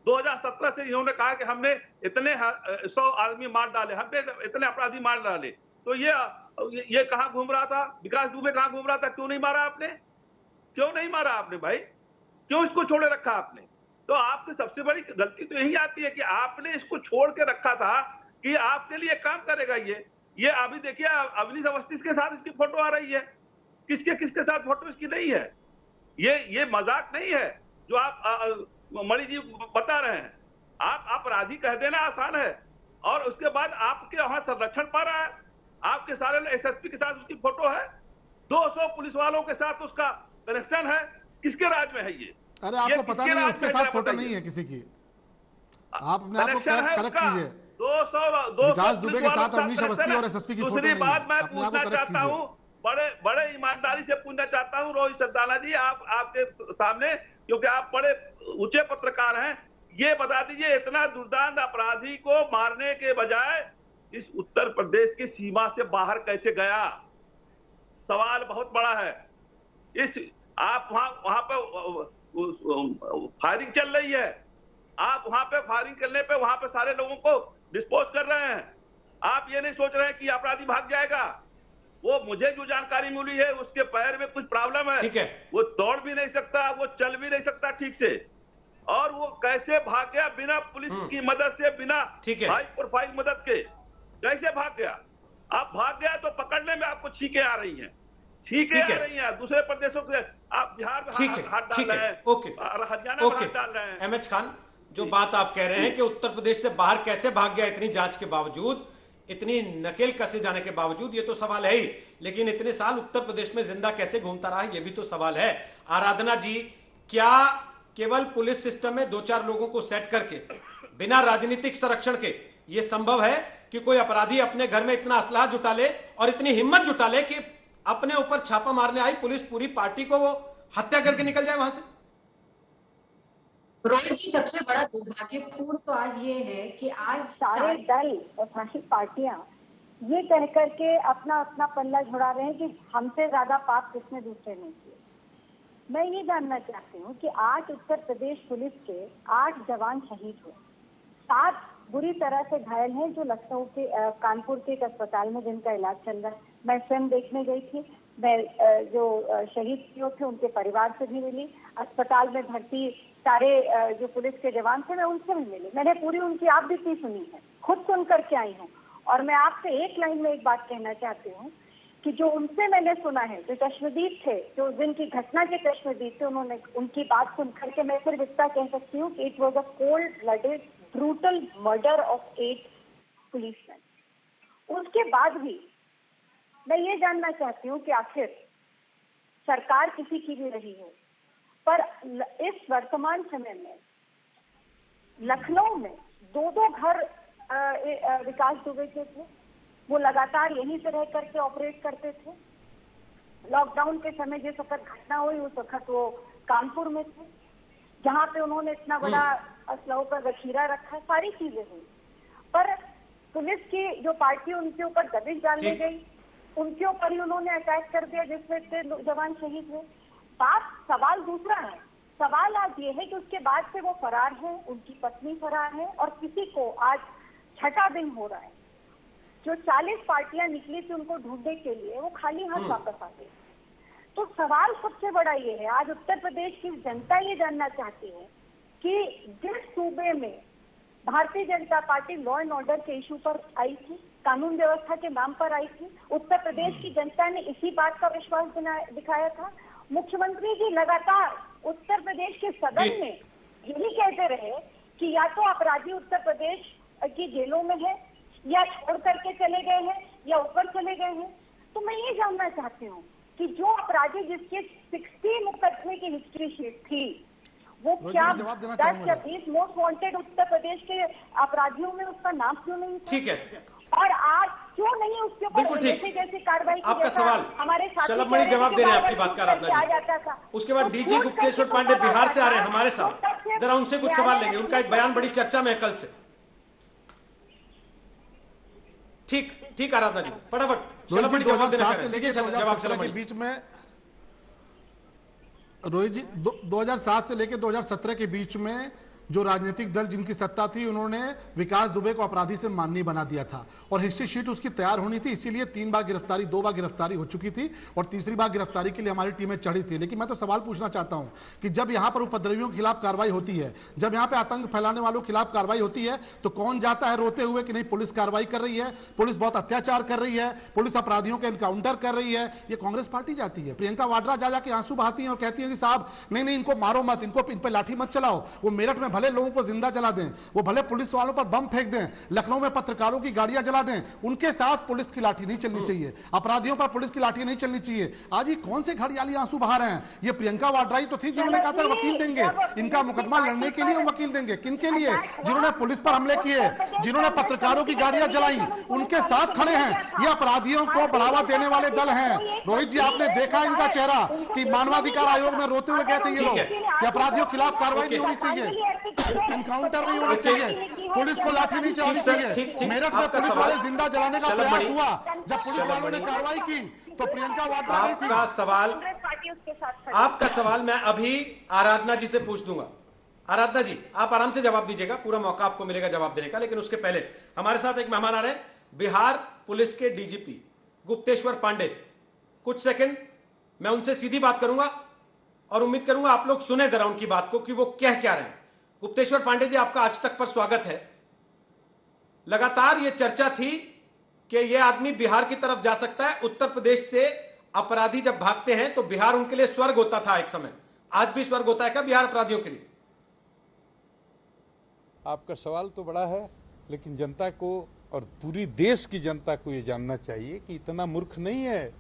2017 से इन्होंने कहा कि हमने इतने 100 आदमी मार डाले, हमने इतने अपराधी मार डाले, तो ये कहां घूम रहा था? विकास दुबे कहां घूम रहा था? क्यों नहीं मारा आपने? क्यों नहीं मारा आपने भाई? क्यों इसको छोड़े रखा आपने? तो आपकी सबसे बड़ी गलती तो यही आती है कि आपने इसको छोड़ के रखा था कि आपके लिए काम करेगा ये अभी देखिए, अवनीश अवस्थी के साथ इसकी फोटो आ रही है। किसके साथ फोटो इसकी नहीं है? ये मजाक नहीं है जो आप मणि जी बता रहे हैं। आप अपराधी कह देना आसान है और उसके बाद आपके वहां संरक्षण पा रहा है। आपके सारे एसएसपी के साथ उसकी फोटो है, 200 पुलिस वालों के साथ उसका कनेक्शन है। किसके राज में है ये? अरे आपको पता नहीं है, उसके साथ फोटो नहीं है किसी की। आप अपने आप को करेक्ट कीजिए। 200 विकास दुबे के साथ अवनीश अवस्थी और एसएसपी की फोटो नहीं है। दूसरी बात मैं अपने आप को पूछना करेक्ट चाहता हूं, बड़े ईमानदारी से पूछना चाहता हूं रोहित सरदाना जी, आपके सामने, क्योंकि आप बड़े ऊंचे पत्रकार हैं, ये बता दीजिए, इतना दुर्दांत अपराधी को मारने के बजाय इस उत्तर प्रदेश की सीमा से बाहर कैसे गया? सवाल बहुत बड़ा है। आप वहां पे फायरिंग चल रही है, आप वहां पे फायरिंग करने पे वहां पे सारे लोगों को डिस्पोज कर रहे हैं। आप ये नहीं सोच रहे हैं कि अपराधी भाग जाएगा। वो मुझे जो जानकारी मिली है, उसके पैर में कुछ प्रॉब्लम है, ठीक है, वो दौड़ भी नहीं सकता, वो चल भी नहीं सकता ठीक से, और वो कैसे भाग गया बिना पुलिस की मदद से, बिना हाई प्रोफाइल मदद के कैसे भाग गया? आप भाग गया तो पकड़ने में आपको छींकें आ रही हैं, छींकें आ रही हैं। दूसरे प्रदेशों से आप बिहार में हाथ डाल रहे हैं, हरियाणा में हाथ डाल रहे हैं। एमएच खान, जो बात आप कह रहे हैं कि उत्तर प्रदेश से बाहर कैसे भाग गया इतनी जांच के बावजूद, इतनी नकेल कसे जाने के बावजूद, ये तो सवाल है ही, लेकिन इतने साल उत्तर प्रदेश में जिंदा कैसे घूमता रहा, ये भी तो सवाल है। आराधना जी, क्या केवल पुलिस सिस्टम में 2-4 लोगों को सेट करके बिना राजनीतिक संरक्षण के ये संभव है कि कोई अपराधी अपने घर में इतना असलाह जुटा ले और इतनी हिम्मत जुटा ले कि अपने ऊपर छापा मारने आई पुलिस पूरी पार्टी को वो हत्या करके निकल जाए वहां से? रोहित जी, सबसे बड़ा दुर्भाग्यपूर्ण तो आज ये है कि आज सारे दल और शासित पार्टियां ये कह करके अपना अपना पल्ला झुड़ा रहे हैं कि हमसे ज्यादा पाप किसने दूसरे ने किए। मैं ये जानना चाहती हूँ कि आज उत्तर प्रदेश पुलिस के 8 जवान शहीद हुए, 7 बुरी तरह से घायल हैं जो लखनऊ के कानपुर के एक अस्पताल में जिनका इलाज चल रहा है। मैं स्वयं देखने गई थी, मैं जो शहीद थे उनके परिवार से भी मिली, अस्पताल में भर्ती सारे जो पुलिस के जवान थे मैं उनसे भी मिली, मैंने पूरी उनकी आप बीती सुनी है, खुद सुन करके आई हूँ। और मैं आपसे एक लाइन में एक बात कहना चाहती हूँ कि जो उनसे मैंने सुना है, जो चश्मदीद थे, जो जिनकी घटना के चश्मदीद थे, उन्होंने उनकी बात सुन करके मैं सिर्फ इतना कह सकती हूँ कि it was a cold blooded brutal murder of 8 policeman. उसके बाद भी मैं ये जानना चाहती हूँ कि आखिर सरकार किसी की भी रही हो, पर इस वर्तमान समय में लखनऊ में 2-2 घर विकास दुबे के थे, वो लगातार यहीं से रह करके ऑपरेट करते थे। लॉकडाउन के समय जिस वक्त घटना हुई उस वक्त वो कानपुर में थे, जहाँ पे उन्होंने इतना बड़ा असलहों का जखीरा रखा, सारी चीजें हुई। पर पुलिस की जो पार्टी उनके ऊपर दबिश डालने गई, उनके ऊपर ही उन्होंने अटैक कर दिया जिसमें इतने जवान शहीद हुए। सवाल दूसरा है, सवाल आज ये है कि उसके बाद से वो फरार है, उनकी पत्नी फरार है और किसी को आज 6ठा दिन हो रहा है। जो 40 पार्टियां निकली थी उनको ढूंढने के लिए, वो खाली हाथ वापस आ गई। तो सवाल सबसे बड़ा ये है, आज उत्तर प्रदेश की जनता ये जानना चाहती है कि जिस सूबे में Bharatiya Janata party law and order के इशू पर आई थी, कानून व्यवस्था के नाम पर आई थी, उत्तर प्रदेश की जनता ने इसी बात का विश्वास दिखाया था। मुख्यमंत्री जी लगातार उत्तर प्रदेश के सदन में यही कहते रहे कि या तो अपराधी उत्तर प्रदेश की जेलों में है या छोड़ करके चले गए हैं या ऊपर चले गए हैं? तो मैं ये जानना चाहती हूँ कि जो अपराधी जिसके 60 मुकदमे की हिस्ट्री शीट थी, वो क्या जवाब देना 10 या 20 मोस्ट वांटेड उत्तर प्रदेश के अपराधियों में उसका नाम क्यों नहीं था? ठीक है, और आज क्यों नहीं उसके ऊपर बिल्कुल ठीक। जैसी कार्रवाई की? आपका जैसा सवाल हमारे साथी शलभमणि जवाब दे रहे हैं आपकी बात का, आ आराधना जाता था। जी। उसके बाद तो डीजी झूठ गुप्तेश्वर करके पांडे पता बिहार से आ रहे हैं था, हमारे तो साथ, तब से जरा उनसे कुछ सवाल लेंगे, उनका एक बयान बड़ी चर्चा में है कल से। ठीक ठीक आराधना जी, फटाफट शलभमणि जवाब देना चाह रहे हैं, दीजिए जवाब शलभमणि। बीच में रोहित जी 2007 से लेकर 2017 के बीच में जो राजनीतिक दल जिनकी सत्ता थी, उन्होंने विकास दुबे को अपराधी से माननीय बना दिया था और हिस्ट्री शीट उसकी तैयार होनी थी, इसीलिए 3 बार गिरफ्तारी, 2 बार गिरफ्तारी हो चुकी थी और तीसरी बार गिरफ्तारी के लिए हमारी टीमें चढ़ी थी। लेकिन मैं तो सवाल पूछना चाहता हूं कि जब यहां पर उपद्रवियों के खिलाफ कार्रवाई होती है, जब यहां पर आतंक फैलाने वालों के खिलाफ कार्रवाई होती है, तो कौन जाता है रोते हुए कि नहीं पुलिस कार्रवाई कर रही है, पुलिस बहुत अत्याचार कर रही है, पुलिस अपराधियों के एनकाउंटर कर रही है? ये कांग्रेस पार्टी जाती है। प्रियंका वाड्रा जा जाके आंसू बहाती है और कहती है कि साहब नहीं नहीं, इनको मारो मत, इनको इन पर लाठी मत चलाओ। वो मेरठ में भले लोगों को जिंदा जला दें, वो भले पुलिस वालों पर बम फेंक दें, लखनऊ में पत्रकारों की गाड़ियां जला दें, उनके साथ पुलिस की लाठी नहीं चलनी चाहिए, अपराधियों पर पुलिस की लाठी नहीं चलनी चाहिए। आज ही कौन से घड़ियाली आंसू बहा रहे हैं? ये प्रियंका वाड्रा ही तो थी जिन्होंने कहा था वकील देंगे, इनका मुकदमा लड़ने के लिए हम वकील देंगे। किनके लिए? जिन्होंने पुलिस पर हमले किए, जिन्होंने पत्रकारों की गाड़ियां जलाई, उनके साथ खड़े हैं। ये अपराधियों को बढ़ावा देने वाले दल हैं। रोहित जी, आपने देखा इनका चेहरा कि मानवाधिकार आयोग में रोते हुए कहते ये लोग कि अपराधियों के खिलाफ कार्रवाई नहीं होनी चाहिए, एनकाउंटर नहीं होना चाहिए, पुलिस को लाठी नहीं चलानी चाहिए। मेरठ में पुलिस वाले जिंदा जलाने का प्रयास हुआ, जब पुलिस वालों ने कार्रवाई की तो प्रियंका वाड्रा नहीं थी। आपका सवाल मैं अभी आराधना जी से पूछ दूंगा। आराधना जी, आप आराम से जवाब दीजिएगा, पूरा मौका आपको मिलेगा जवाब देने का। लेकिन उसके पहले हमारे साथ एक मेहमान आ रहे हैं, बिहार पुलिस के डीजीपी गुप्तेश्वर पांडे। कुछ सेकंड मैं उनसे सीधी बात करूंगा और उम्मीद करूंगा आप लोग सुने जरा उनकी बात को कि वो कह क्या रहे हैं। गुप्तेश्वर पांडे जी, आपका आज तक पर स्वागत है। लगातार यह चर्चा थी कि यह आदमी बिहार की तरफ जा सकता है। उत्तर प्रदेश से अपराधी जब भागते हैं तो बिहार उनके लिए स्वर्ग होता था एक समय, आज भी स्वर्ग होता है क्या बिहार अपराधियों के लिए? आपका सवाल तो बड़ा है, लेकिन जनता को और पूरी देश की जनता को यह जानना चाहिए कि इतना मूर्ख नहीं है।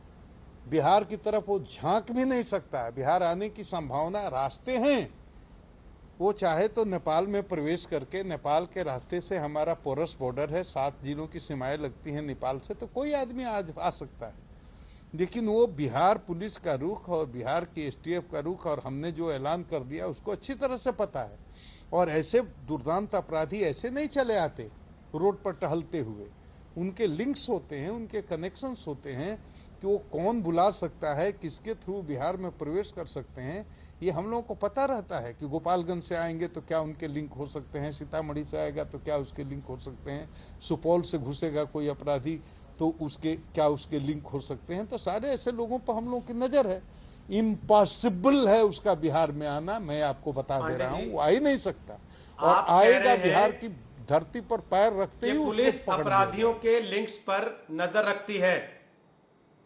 बिहार की तरफ वो झांक भी नहीं सकता है। बिहार आने की संभावना, रास्ते हैं। वो चाहे तो नेपाल में प्रवेश करके, नेपाल के रास्ते से हमारा पोरस बॉर्डर है, 7 जिलों की सीमाएं लगती हैं नेपाल से, तो कोई आदमी आज आ सकता है। लेकिन वो बिहार पुलिस का रुख और बिहार की एसटीएफ का रुख और हमने जो ऐलान कर दिया उसको अच्छी तरह से पता है। और ऐसे दुर्दांत अपराधी ऐसे नहीं चले आते रोड पर टहलते हुए। उनके लिंक्स होते हैं, उनके कनेक्शंस होते हैं कि वो कौन बुला सकता है, किसके थ्रू बिहार में प्रवेश कर सकते हैं, ये हम लोगों को पता रहता है। कि गोपालगंज से आएंगे तो क्या उनके लिंक हो सकते हैं, सीतामढ़ी से आएगा तो क्या उसके लिंक हो सकते हैं, सुपौल से घुसेगा कोई अपराधी तो उसके क्या उसके लिंक हो सकते हैं। तो सारे ऐसे लोगों पर हम लोगों की नजर है। इम्पॉसिबल है उसका बिहार में आना, मैं आपको बता दे रहा हूँ, वो आ ही नहीं सकता। और आएगा बिहार की धरती पर पैर रखते ही पुलिस अपराधियों के लिंक्स पर नजर रखती है।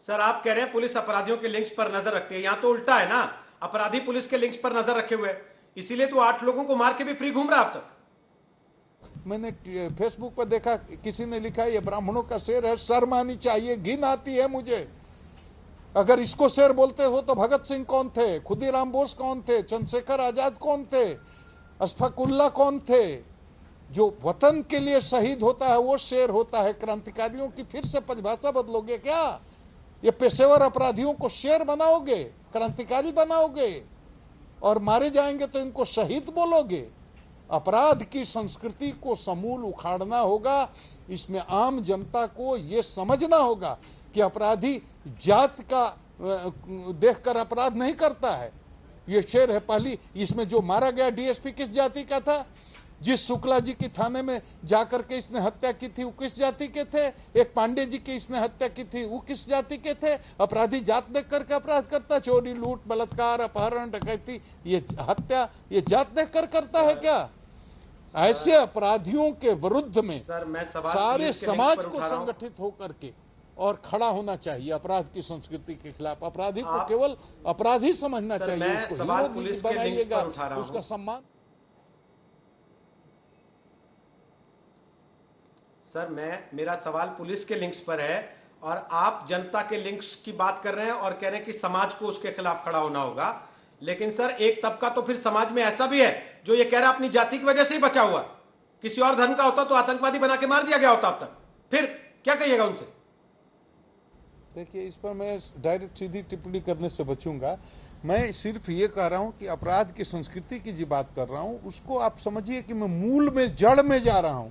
सर, आप कह रहे हैं पुलिस अपराधियों के लिंक्स पर नजर रखती है, यहां तो उल्टा है ना, अपराधी पुलिस के लिंक्स पर नजर रखे हुए, इसीलिए तो 8 लोगों को मार के भी फ्री घूम रहा है अब तक। मैंने फेसबुक पर देखा, किसी ने लिखा ये ब्राह्मणों का शेर है, शर्म आनी चाहिए, घिन आती है मुझे। अगर इसको शेर बोलते हो तो भगत सिंह कौन थे, खुदीराम बोस कौन थे, चंद्रशेखर आजाद कौन थे, अशफाकुल्ला कौन थे? जो वतन के लिए शहीद होता है वो शेर होता है। क्रांतिकारियों की फिर से परिभाषा बदलोगे क्या? ये पेशेवर अपराधियों को शेर बनाओगे, क्रांतिकारी बनाओगे और मारे जाएंगे तो इनको शहीद बोलोगे? अपराध की संस्कृति को समूल उखाड़ना होगा। इसमें आम जनता को ये समझना होगा कि अपराधी जात का देखकर अपराध नहीं करता है। ये शेर है। पहली इसमें जो मारा गया डीएसपी किस जाति का था? जिस शुक्ला जी की थाने में जाकर के इसने हत्या की थी वो किस जाति के थे? एक पांडे जी की इसने हत्या की थी वो किस जाति के थे? अपराधी जात देख करके अपराध करता? चोरी, लूट, बलात्कार, अपहरण, डकैती, ये हत्या ये जात देख कर करता है क्या? ऐसे अपराधियों के विरुद्ध में सारे समाज को संगठित होकर के और खड़ा होना चाहिए अपराध की संस्कृति के खिलाफ। अपराधी को केवल अपराधी समझना चाहिए, उसको हीरो बनाइएगा, उसका सम्मान। सर, मेरा सवाल पुलिस के लिंक्स पर है और आप जनता के लिंक्स की बात कर रहे हैं और कह रहे हैं कि समाज को उसके खिलाफ खड़ा होना होगा। लेकिन सर एक तबका तो फिर समाज में ऐसा भी है जो ये कह रहा है अपनी जाति की वजह से ही बचा हुआ, किसी और धर्म का होता तो आतंकवादी बना के मार दिया गया होता अब तक। फिर क्या कहिएगा उनसे? देखिए, इस पर मैं डायरेक्ट सीधी टिप्पणी करने से बचूंगा। मैं सिर्फ ये कह रहा हूं कि अपराध की संस्कृति की जो बात कर रहा हूं उसको आप समझिए कि मैं मूल में, जड़ में जा रहा हूं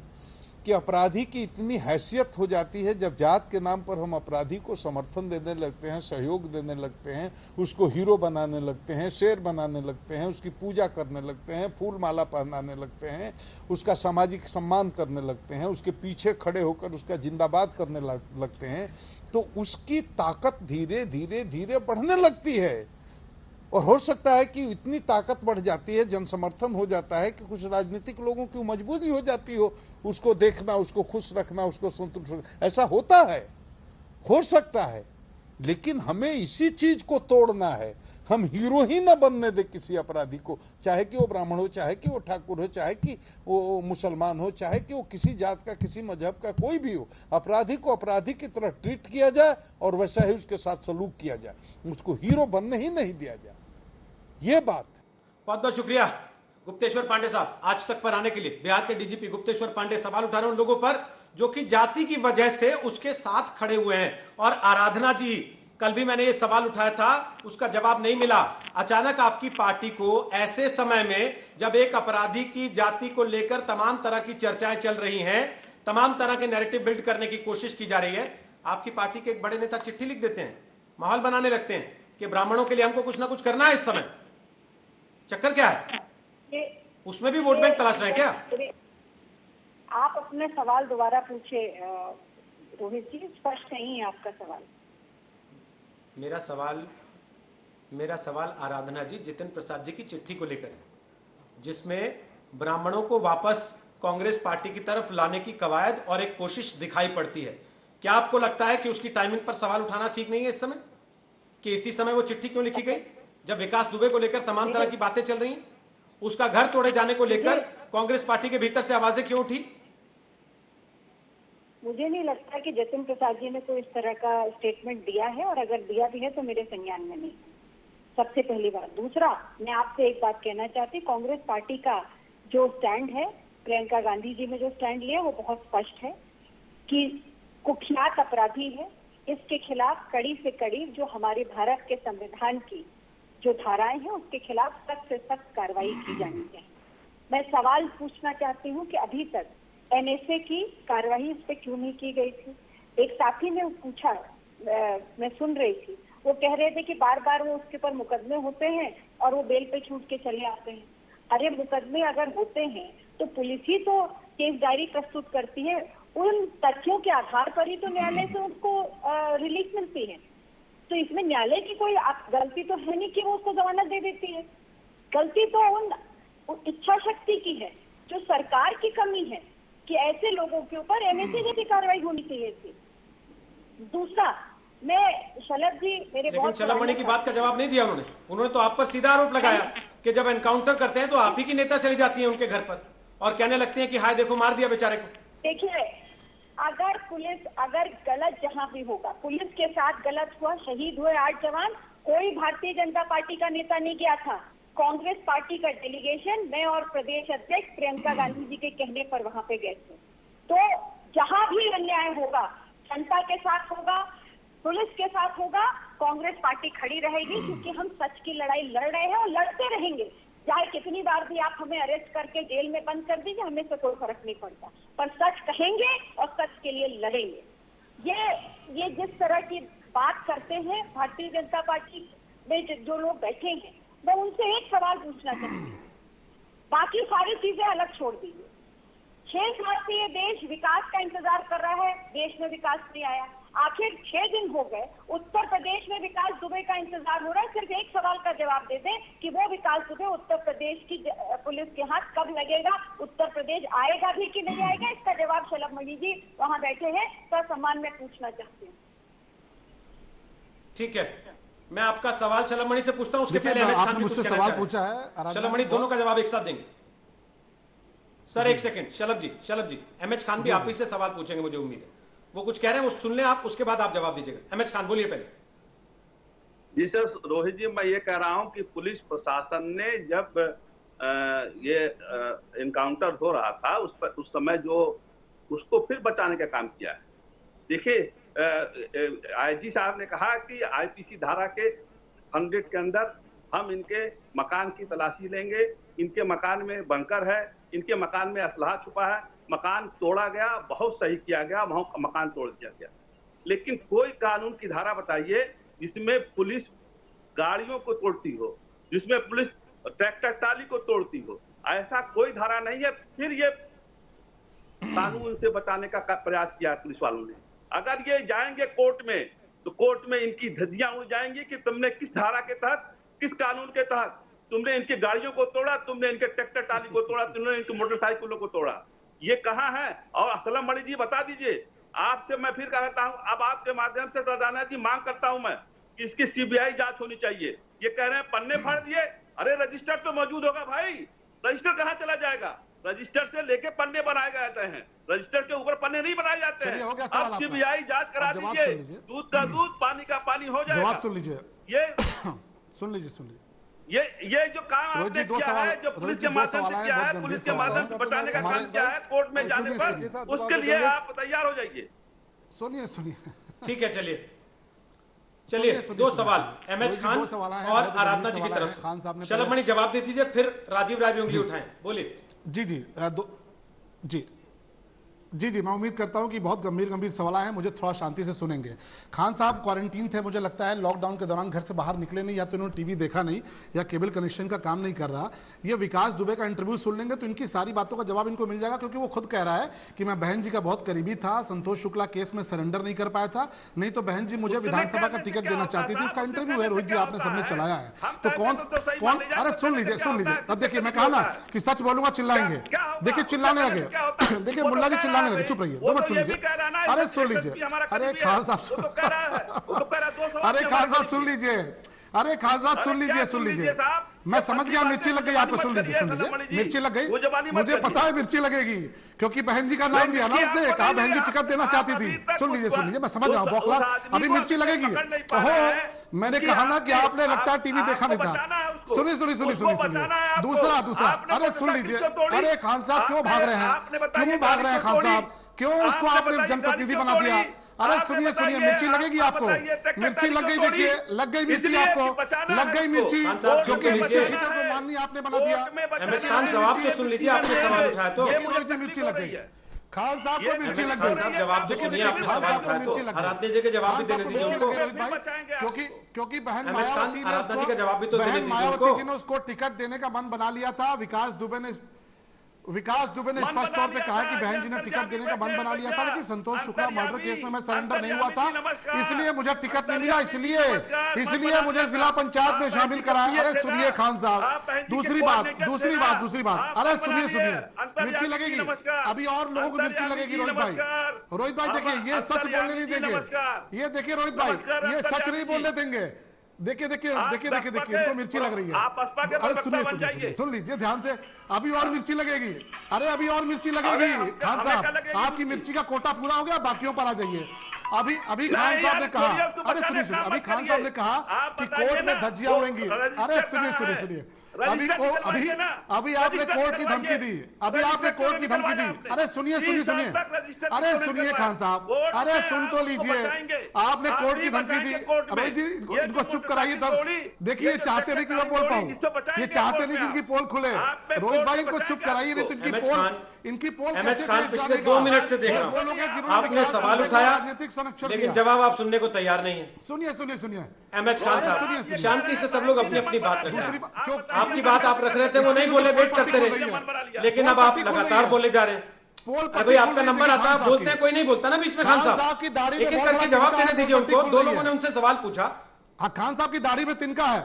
कि अपराधी की इतनी हैसियत हो जाती है जब जात के नाम पर हम अपराधी को समर्थन देने लगते हैं, सहयोग देने लगते हैं, उसको हीरो बनाने लगते हैं, शेर बनाने लगते हैं, उसकी पूजा करने लगते हैं, फूल माला पहनाने लगते हैं, उसका सामाजिक सम्मान करने लगते हैं, उसके पीछे खड़े होकर उसका जिंदाबाद करने लगते हैं, तो उसकी ताकत धीरे धीरे धीरे बढ़ने लगती है। और हो सकता है कि इतनी ताकत बढ़ जाती है, जन समर्थन हो जाता है कि कुछ राजनीतिक लोगों की मजबूरी हो जाती हो उसको देखना, उसको खुश रखना, उसको संतुष्ट रखना। ऐसा होता है, हो सकता है, लेकिन हमें इसी चीज को तोड़ना है। हम हीरो ही न बनने दे किसी अपराधी को, चाहे कि वो ब्राह्मण हो, चाहे कि वो ठाकुर हो, चाहे कि वो मुसलमान हो, चाहे कि वो किसी जात का, किसी मजहब का कोई भी हो। अपराधी को अपराधी की तरह ट्रीट किया जाए और वैसा ही उसके साथ सलूक किया जाए, उसको हीरो बनने ही नहीं दिया जाए। ये बात। बहुत बहुत शुक्रिया गुप्तेश्वर पांडे साहब आज तक पर आने के लिए। बिहार के डीजीपी गुप्तेश्वर पांडे सवाल उठा रहे हैं उन लोगों पर जो कि जाति की वजह से उसके साथ खड़े हुए हैं। और आराधना जी, कल भी मैंने ये सवाल उठाया था, उसका जवाब नहीं मिला। अचानक आपकी पार्टी को ऐसे समय में जब एक अपराधी की जाति को लेकर तमाम तरह की चर्चाएं चल रही हैं, तमाम तरह के नैरेटिव बिल्ड करने की कोशिश की जा रही है, आपकी पार्टी के एक बड़े नेता चिट्ठी लिख देते हैं, माहौल बनाने लगते हैं कि ब्राह्मणों के लिए हमको कुछ ना कुछ करना है। इस समय चक्कर क्या है? उसमें भी वोट बैंक तलाश रहे हैं क्या? आप अपने सवाल दोबारा पूछे रोहित जी, स्पष्ट नहीं है आपका सवाल। मेरा सवाल आराधना जी जितिन प्रसाद जी की चिट्ठी को लेकर है, जिसमें ब्राह्मणों को वापस कांग्रेस पार्टी की तरफ लाने की कवायद और एक कोशिश दिखाई पड़ती है। क्या आपको लगता है कि उसकी टाइमिंग पर सवाल उठाना ठीक नहीं है इस समय, कि इसी समय वो चिट्ठी क्यों लिखी गई जब विकास दुबे को लेकर तमाम तरह की बातें चल रही हैं? उसका घर तोड़े जाने को लेकर कांग्रेस पार्टी के भीतर से आवाजें क्यों उठी? मुझे नहीं लगता कि जतिन प्रसाद जी ने कोई इस तरह का स्टेटमेंट दिया है, और अगर दिया भी है तो मेरे संज्ञान में नहीं। सबसे पहली बात। दूसरा, मैं आपसे एक बात कहना चाहती, कांग्रेस पार्टी का जो स्टैंड है, प्रियंका गांधी जी ने जो स्टैंड लिया वो बहुत स्पष्ट है कि कुख्यात अपराधी है, इसके खिलाफ कड़ी से कड़ी जो हमारे भारत के संविधान की जो धाराएं हैं उसके खिलाफ सख्त से सख्त कार्रवाई की जानी चाहिए। मैं सवाल पूछना चाहती हूँ कि अभी तक एनएसए की कार्रवाई इस पे क्यों नहीं की गई थी? एक साथी ने पूछा, मैं सुन रही थी, वो कह रहे थे कि बार बार वो उसके ऊपर मुकदमे होते हैं और वो बेल पे छूट के चले आते हैं। अरे मुकदमे अगर होते हैं तो पुलिस ही तो केस डायरी प्रस्तुत करती है, उन तथ्यों के आधार पर ही तो न्यायालय से उसको रिलीफ मिलती है। तो इसमें न्यायालय की कोई गलती तो है नहीं कि वो उसको जमानत दे देती है। गलती तो उन इच्छा शक्ति की है, जो सरकार की कमी है कि ऐसे लोगों के ऊपर एनएसए जैसी कार्रवाई होनी चाहिए थी। दूसरा, मैं शलभ जी मेरे लेकिन शलभ मणि की बात का जवाब नहीं दिया उन्होंने तो आप पर सीधा आरोप लगाया कि जब एनकाउंटर करते हैं तो आप ही की नेता चली जाती है उनके घर पर और कहने लगते हैं कि हाय देखो मार दिया बेचारे को। देखिए, अगर गलत जहां भी होगा, पुलिस के साथ गलत हुआ, शहीद हुए 8 जवान, कोई भारतीय जनता पार्टी का नेता नहीं गया था। कांग्रेस पार्टी का डेलीगेशन, मैं और प्रदेश अध्यक्ष प्रियंका गांधी जी के कहने पर वहां पे गए थे। तो जहां भी अन्याय होगा, जनता के साथ होगा, पुलिस के साथ होगा, कांग्रेस पार्टी खड़ी रहेगी, क्योंकि हम सच की लड़ाई लड़ रहे हैं और लड़ते रहेंगे। चाहे कितनी बार भी आप हमें अरेस्ट करके जेल में बंद कर दीजिए, हमें से कोई फर्क नहीं पड़ता, पर सच कहेंगे और सच के लिए लड़ेंगे। ये जिस तरह की बात करते हैं भारतीय जनता पार्टी में जो लोग बैठे हैं, मैं उनसे एक सवाल पूछना चाहती हूँ, बाकी सारी चीजें अलग छोड़ दीजिए। 6 साल से ये देश विकास का इंतजार कर रहा है, देश में विकास नहीं आया। आखिर 6 दिन हो गए, उत्तर प्रदेश में विकास दुबे का इंतजार हो रहा है। सिर्फ एक सवाल का जवाब दे दें कि वो विकास दुबे उत्तर प्रदेश की पुलिस के हाथ कब लगेगा, उत्तर प्रदेश आएगा भी कि नहीं आएगा? इसका जवाब शलभ मणि जी वहां बैठे हैं, तो सम्मान में पूछना चाहती हूँ। ठीक है, मैं आपका सवाल शलभ मणि से पूछता हूँ, उसके पहले आपने मुझसे सवाल पूछा है, शलभ मणि दोनों का जवाब एक साथ देंगे। सर एक सेकंड, शलभ जी, एमएच खान भी आप ही से सवाल पूछेंगे मुझे उम्मीद है। वो कुछ कह रहे हैं, वो सुन लें आप, उसके बाद आप जवाब दीजिएगा। एमएच खान बोलिए पहले। जी सर, रोहित जी, मैं ये कह रहा हूं कि पुलिस प्रशासन ने जब ये इनकाउंटर हो रहा था उस समय जो उसको फिर बचाने का काम किया है। देखिए, आईजी साहब ने कहा कि आईपीसी धारा के 100 के अंदर हम इनके मकान की तलाशी लेंगे, इनके मकान में बंकर है, इनके मकान में असलहा छुपा है, मकान तोड़ा गया, बहुत सही किया गया, वहां मकान तोड़ दिया गया। लेकिन कोई कानून की धारा बताइए जिसमें पुलिस गाड़ियों को तोड़ती हो, जिसमें पुलिस ट्रैक्टर टाली को तोड़ती हो, ऐसा कोई धारा नहीं है। फिर ये कानून से बचाने का प्रयास किया पुलिस वालों ने। अगर ये जाएंगे कोर्ट में तो कोर्ट में इनकी धज्जियां उड़ जाएंगी कि तुमने किस धारा के तहत, किस कानून के तहत तुमने इनकी गाड़ियों को तोड़ा, तुमने इनके ट्रैक्टर टाली को तोड़ा, तुमने इनकी मोटरसाइकिलों को तोड़ा। ये कहां है? और असलम मणि जी बता दीजिए। आपसे मैं फिर कहता हूं, अब आपके माध्यम से सरदाना जी मांग करता हूं मैं कि इसकी सीबीआई जांच होनी चाहिए। ये कह रहे हैं पन्ने फाड़ दिए, अरे रजिस्टर तो मौजूद होगा भाई, रजिस्टर कहां चला जाएगा? रजिस्टर से लेके पन्ने बनाए जाते हैं, रजिस्टर के ऊपर पन्ने नहीं बनाए जाते हैं। अब सीबीआई जांच करा दीजिए, दूध का दूध, पानी का पानी हो जाएगा। जवाब सुन लीजिए, ये सुन लीजिए। ये जो काम आपने किया है, जो पुलिस के माध्यम से किया है, पुलिस के माध्यम से बचाने का काम किया है, कोर्ट में जाने पर उसके लिए आप तैयार हो जाइए। सुनिए ठीक है, चलिए 2 सवाल एमएच खान और आराधना जी की तरफ। खान साहब ने शलभ मणि जवाब दे दीजिए, फिर राजीव राय भी उंगली उठाएं। बोलिए। जी, मैं उम्मीद करता हूं कि बहुत गंभीर सवाल हैं, मुझे थोड़ा शांति से सुनेंगे। खान साहब क्वारंटीन थे, मुझे लगता है लॉकडाउन के दौरान घर से बाहर निकले नहीं, या तो इन्होंने टीवी देखा नहीं या केबल कनेक्शन का काम नहीं कर रहा। ये विकास दुबे का इंटरव्यू सुन लेंगे तो इनकी सारी बातों का जवाब इनको मिल जाएगा, क्योंकि वो खुद कह रहा है कि मैं बहन जी का बहुत करीबी था, संतोष शुक्ला केस में सरेंडर नहीं कर पाया था, नहीं तो बहन जी मुझे विधानसभा का टिकट देना चाहती थी। उसका इंटरव्यू है, रोहित जी आपने सबने चलाया है। तो कौन अरे सुन लीजिए। अब देखिए, मैं कहा ना कि सच बोलूंगा चिल्लाएंगे। देखिए चिल्लाने लगे, देखिए मुल्ला जी चिल्लाने लगे, चुप रहिए, सुन लीजिए। अरे सुन लीजिए, अरे खान साहब, अरे खान साहब सुन लीजिए, अरे खान साहब सुन लीजिए। मैं समझ गया, मिर्ची लग गई आपको। सुन लीजिए, मिर्ची लग गई, मुझे पता है मिर्ची लगेगी, क्योंकि बहन जी का नाम लिया ना उसने, कहा बहन जी टिकट देना चाहती थी। सुन लीजिए, मैं समझ रहा हूँ बौखला, अभी मिर्ची लगेगी। ओहो, मैंने कहा ना कि आपने लगता है टीवी देखा नहीं था। सुनिए। दूसरा, अरे सुन लीजिए। अरे खान साहब क्यों भाग रहे हैं खान साहब, क्यों उसको आपने जनप्रतिनिधि बना दिया? अरे सुनिए, मिर्ची लगेगी आपको, मिर्ची लग गई। देखिए लग गई मिर्ची आपको, लग गई मिर्ची, क्योंकि शीटर को माननी आपने बना दिया। एमएच खान जवाब तो सुन लीजिए, आपने सवाल उठाया तो मिर्ची लग गई, खान साहब को मिर्ची लग गई। साहब जवाब तो सुनिए, आपने सवाल उठाया तो आराधना जी के जवाब भी देने दीजिए उनको, क्योंकि बहन आराधना जी का जवाब भी तो देने दीजिए मायावती जी ने उसको टिकट देने का मन बना लिया था। विकास दुबे ने स्पष्ट तौर पे कहा कि बहन जी ने टिकट देने का मन बना लिया था, लेकिन संतोष शुक्ला मर्डर केस में मैं सरेंडर नहीं हुआ था, इसलिए मुझे टिकट नहीं मिला, इसलिए मुझे जिला पंचायत में शामिल कराया। अरे सुनिए खान साहब, दूसरी बात, अरे सुनिए, मिर्ची लगेगी, अभी और लोगों को मिर्ची लगेगी। रोहित भाई देखिए, ये सच बोलने नहीं देंगे। ये देखिए रोहित भाई, ये सच नहीं बोलने देंगे। देखिए इनको मिर्ची लग रही है। अरे सुन लीजिए ध्यान से, अभी और मिर्ची लगेगी। खान साहब, आपकी मिर्ची का कोटा पूरा हो गया, बाकियों पर आ जाइए। अभी खान साहब ने कहा, अरे सुनिए, अभी खान साहब ने कहा कि कोर्ट में धज्जियां उड़ेंगी। अरे सुनिए, अभी आपने कोर्ट की धमकी दी, अरे सुनिए, अरे सुनिए खान साहब, अरे सुन तो लीजिए, आपने कोर्ट की धमकी दी। रोहित जी इनको चुप कराइए। तब देखिए, चाहते नहीं कि मैं बोल पाऊं, ये चाहते नहीं कि इनकी पोल खुले। रोहित भाई इनको चुप कराइए, नहीं तो इनकी पोल एमएच खान पिछले 2 मिनट से देख रहा हूं, आपने सवाल उठाया लेकिन जवाब आप सुनने को तैयार नहीं है। सुनिए एमएच खान साहब, शांति से सब लोग अपनी बात रख रहे हैं। आपकी बात आप रख रहे थे, वो नहीं बोले, वेट करते रहे, लेकिन अब आप लगातार बोले जा रहे हैं। अरे भाई, आपका नंबर आता है, बोलते हैं, कोई नहीं बोलता ना बीच में। खान साहब एक एक करके जवाब देने दीजिए उनको। 2 लोगों ने उनसे सवाल पूछा। खान साहब की दाढ़ी में तिनका है,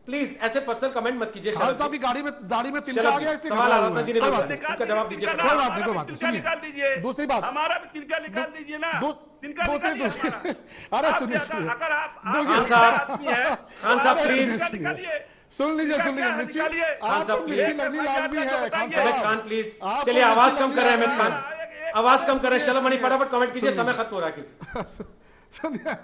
प्लीज ऐसे पर्सनल कमेंट मत कीजिए। खान साहब की दाढ़ी में तिनका आ गया, सवाल आराधना जी ने पूछा, उनका जवाब दीजिए। कोई बात नहीं, सुनिए। दूसरी बात, हमारा भी तिनका निकाल दीजिए ना। दूसरी अरे सुनिए, खान साहब प्लीज सुन लीजिए, मिर्ची खान साहब प्लीज, लगनी लाजमी है। एमएच खान प्लीज, चलिए आवाज कम कर रहे हैं एमएच खान। आवाज कम करें। शलभ मणि फटाफट कमेंट कीजिए, समय खत्म हो रहा है क्योंकि। सुनिए,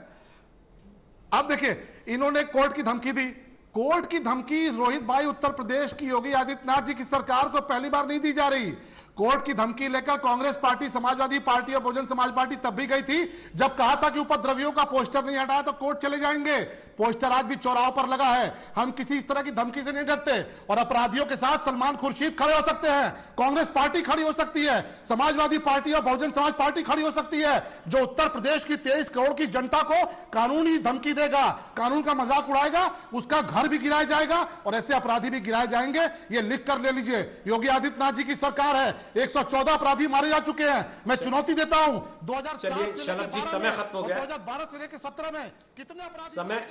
अब देखिए, इन्होंने कोर्ट की धमकी दी। कोर्ट की धमकी रोहित भाई उत्तर प्रदेश की योगी आदित्यनाथ जी की सरकार को पहली बार नहीं दी जा रही। कोर्ट की धमकी लेकर कांग्रेस पार्टी, समाजवादी पार्टी और बहुजन समाज पार्टी तब भी गई थी जब कहा था कि उपद्रवियों का पोस्टर नहीं हटाया तो कोर्ट चले जाएंगे। पोस्टर आज भी चौराहों पर लगा है। हम किसी इस तरह की धमकी से नहीं डरते और अपराधियों के साथ सलमान खुर्शीद खड़े हो सकते हैं, कांग्रेस पार्टी खड़ी हो सकती है, समाजवादी पार्टी और बहुजन समाज पार्टी खड़ी हो सकती है। जो उत्तर प्रदेश की 23 करोड़ की जनता को कानूनी धमकी देगा, कानून का मजाक उड़ाएगा, उसका घर भी गिराया जाएगा और ऐसे अपराधी भी गिराए जाएंगे। ये लिख कर ले लीजिए। योगी आदित्यनाथ जी की सरकार है, 114 अपराधी मारे जा चुके हैं। मैं चुनौती देता हूं 2007 चलिए शलभ जी, समय खत्म हो गया। 2012 से लेकर 17 में कितने अपराधी समय,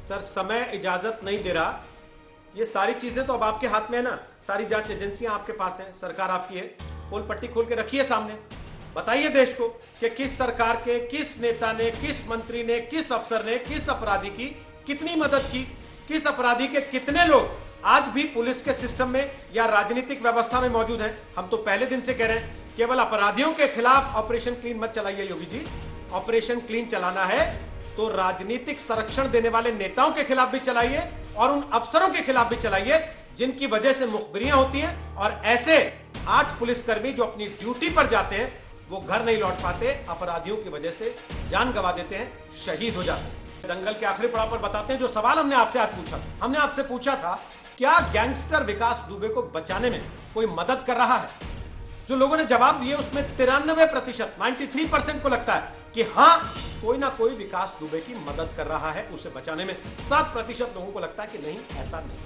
सर समय इजाजत नहीं दे रहा। ये सारी चीजें तो अब आपके हाथ में है ना, सारी जांच एजेंसियां आपके पास है, सरकार आपकी है। पोल पट्टी खोल के रखिए सामने, बताइए देश को कि किस सरकार के किस नेता ने, किस मंत्री ने, किस अफसर ने किस अपराधी की कितनी मदद की, किस अपराधी के कितने लोग आज भी पुलिस के सिस्टम में या राजनीतिक व्यवस्था में मौजूद हैं। हम तो पहले दिन से कह रहे हैं, केवल अपराधियों के खिलाफ ऑपरेशन क्लीन मत चलाइए योगी जी। ऑपरेशन क्लीन चलाना है तो राजनीतिक संरक्षण देने वाले नेताओं के खिलाफ भी चलाइए और उन अफसरों के खिलाफ भी चलाइए जिनकी वजह से मुखबिरियां होती हैं और ऐसे 8 पुलिसकर्मी जो अपनी ड्यूटी पर जाते हैं वो घर नहीं लौट पाते, अपराधियों की वजह से जान गंवा देते हैं, शहीद हो जाते हैं। दंगल के आखिरी पड़ाव पर बताते हैं जो सवाल हमने आपसे आज पूछा। हमने आपसे पूछा था, क्या गैंगस्टर विकास दुबे को बचाने में कोई मदद कर रहा है? जो लोगों ने जवाब दिए उसमें 93%, 93% को लगता है कि हां, कोई ना कोई विकास दुबे की मदद कर रहा है उसे बचाने में। 7% लोगों को लगता है कि नहीं, ऐसा नहीं।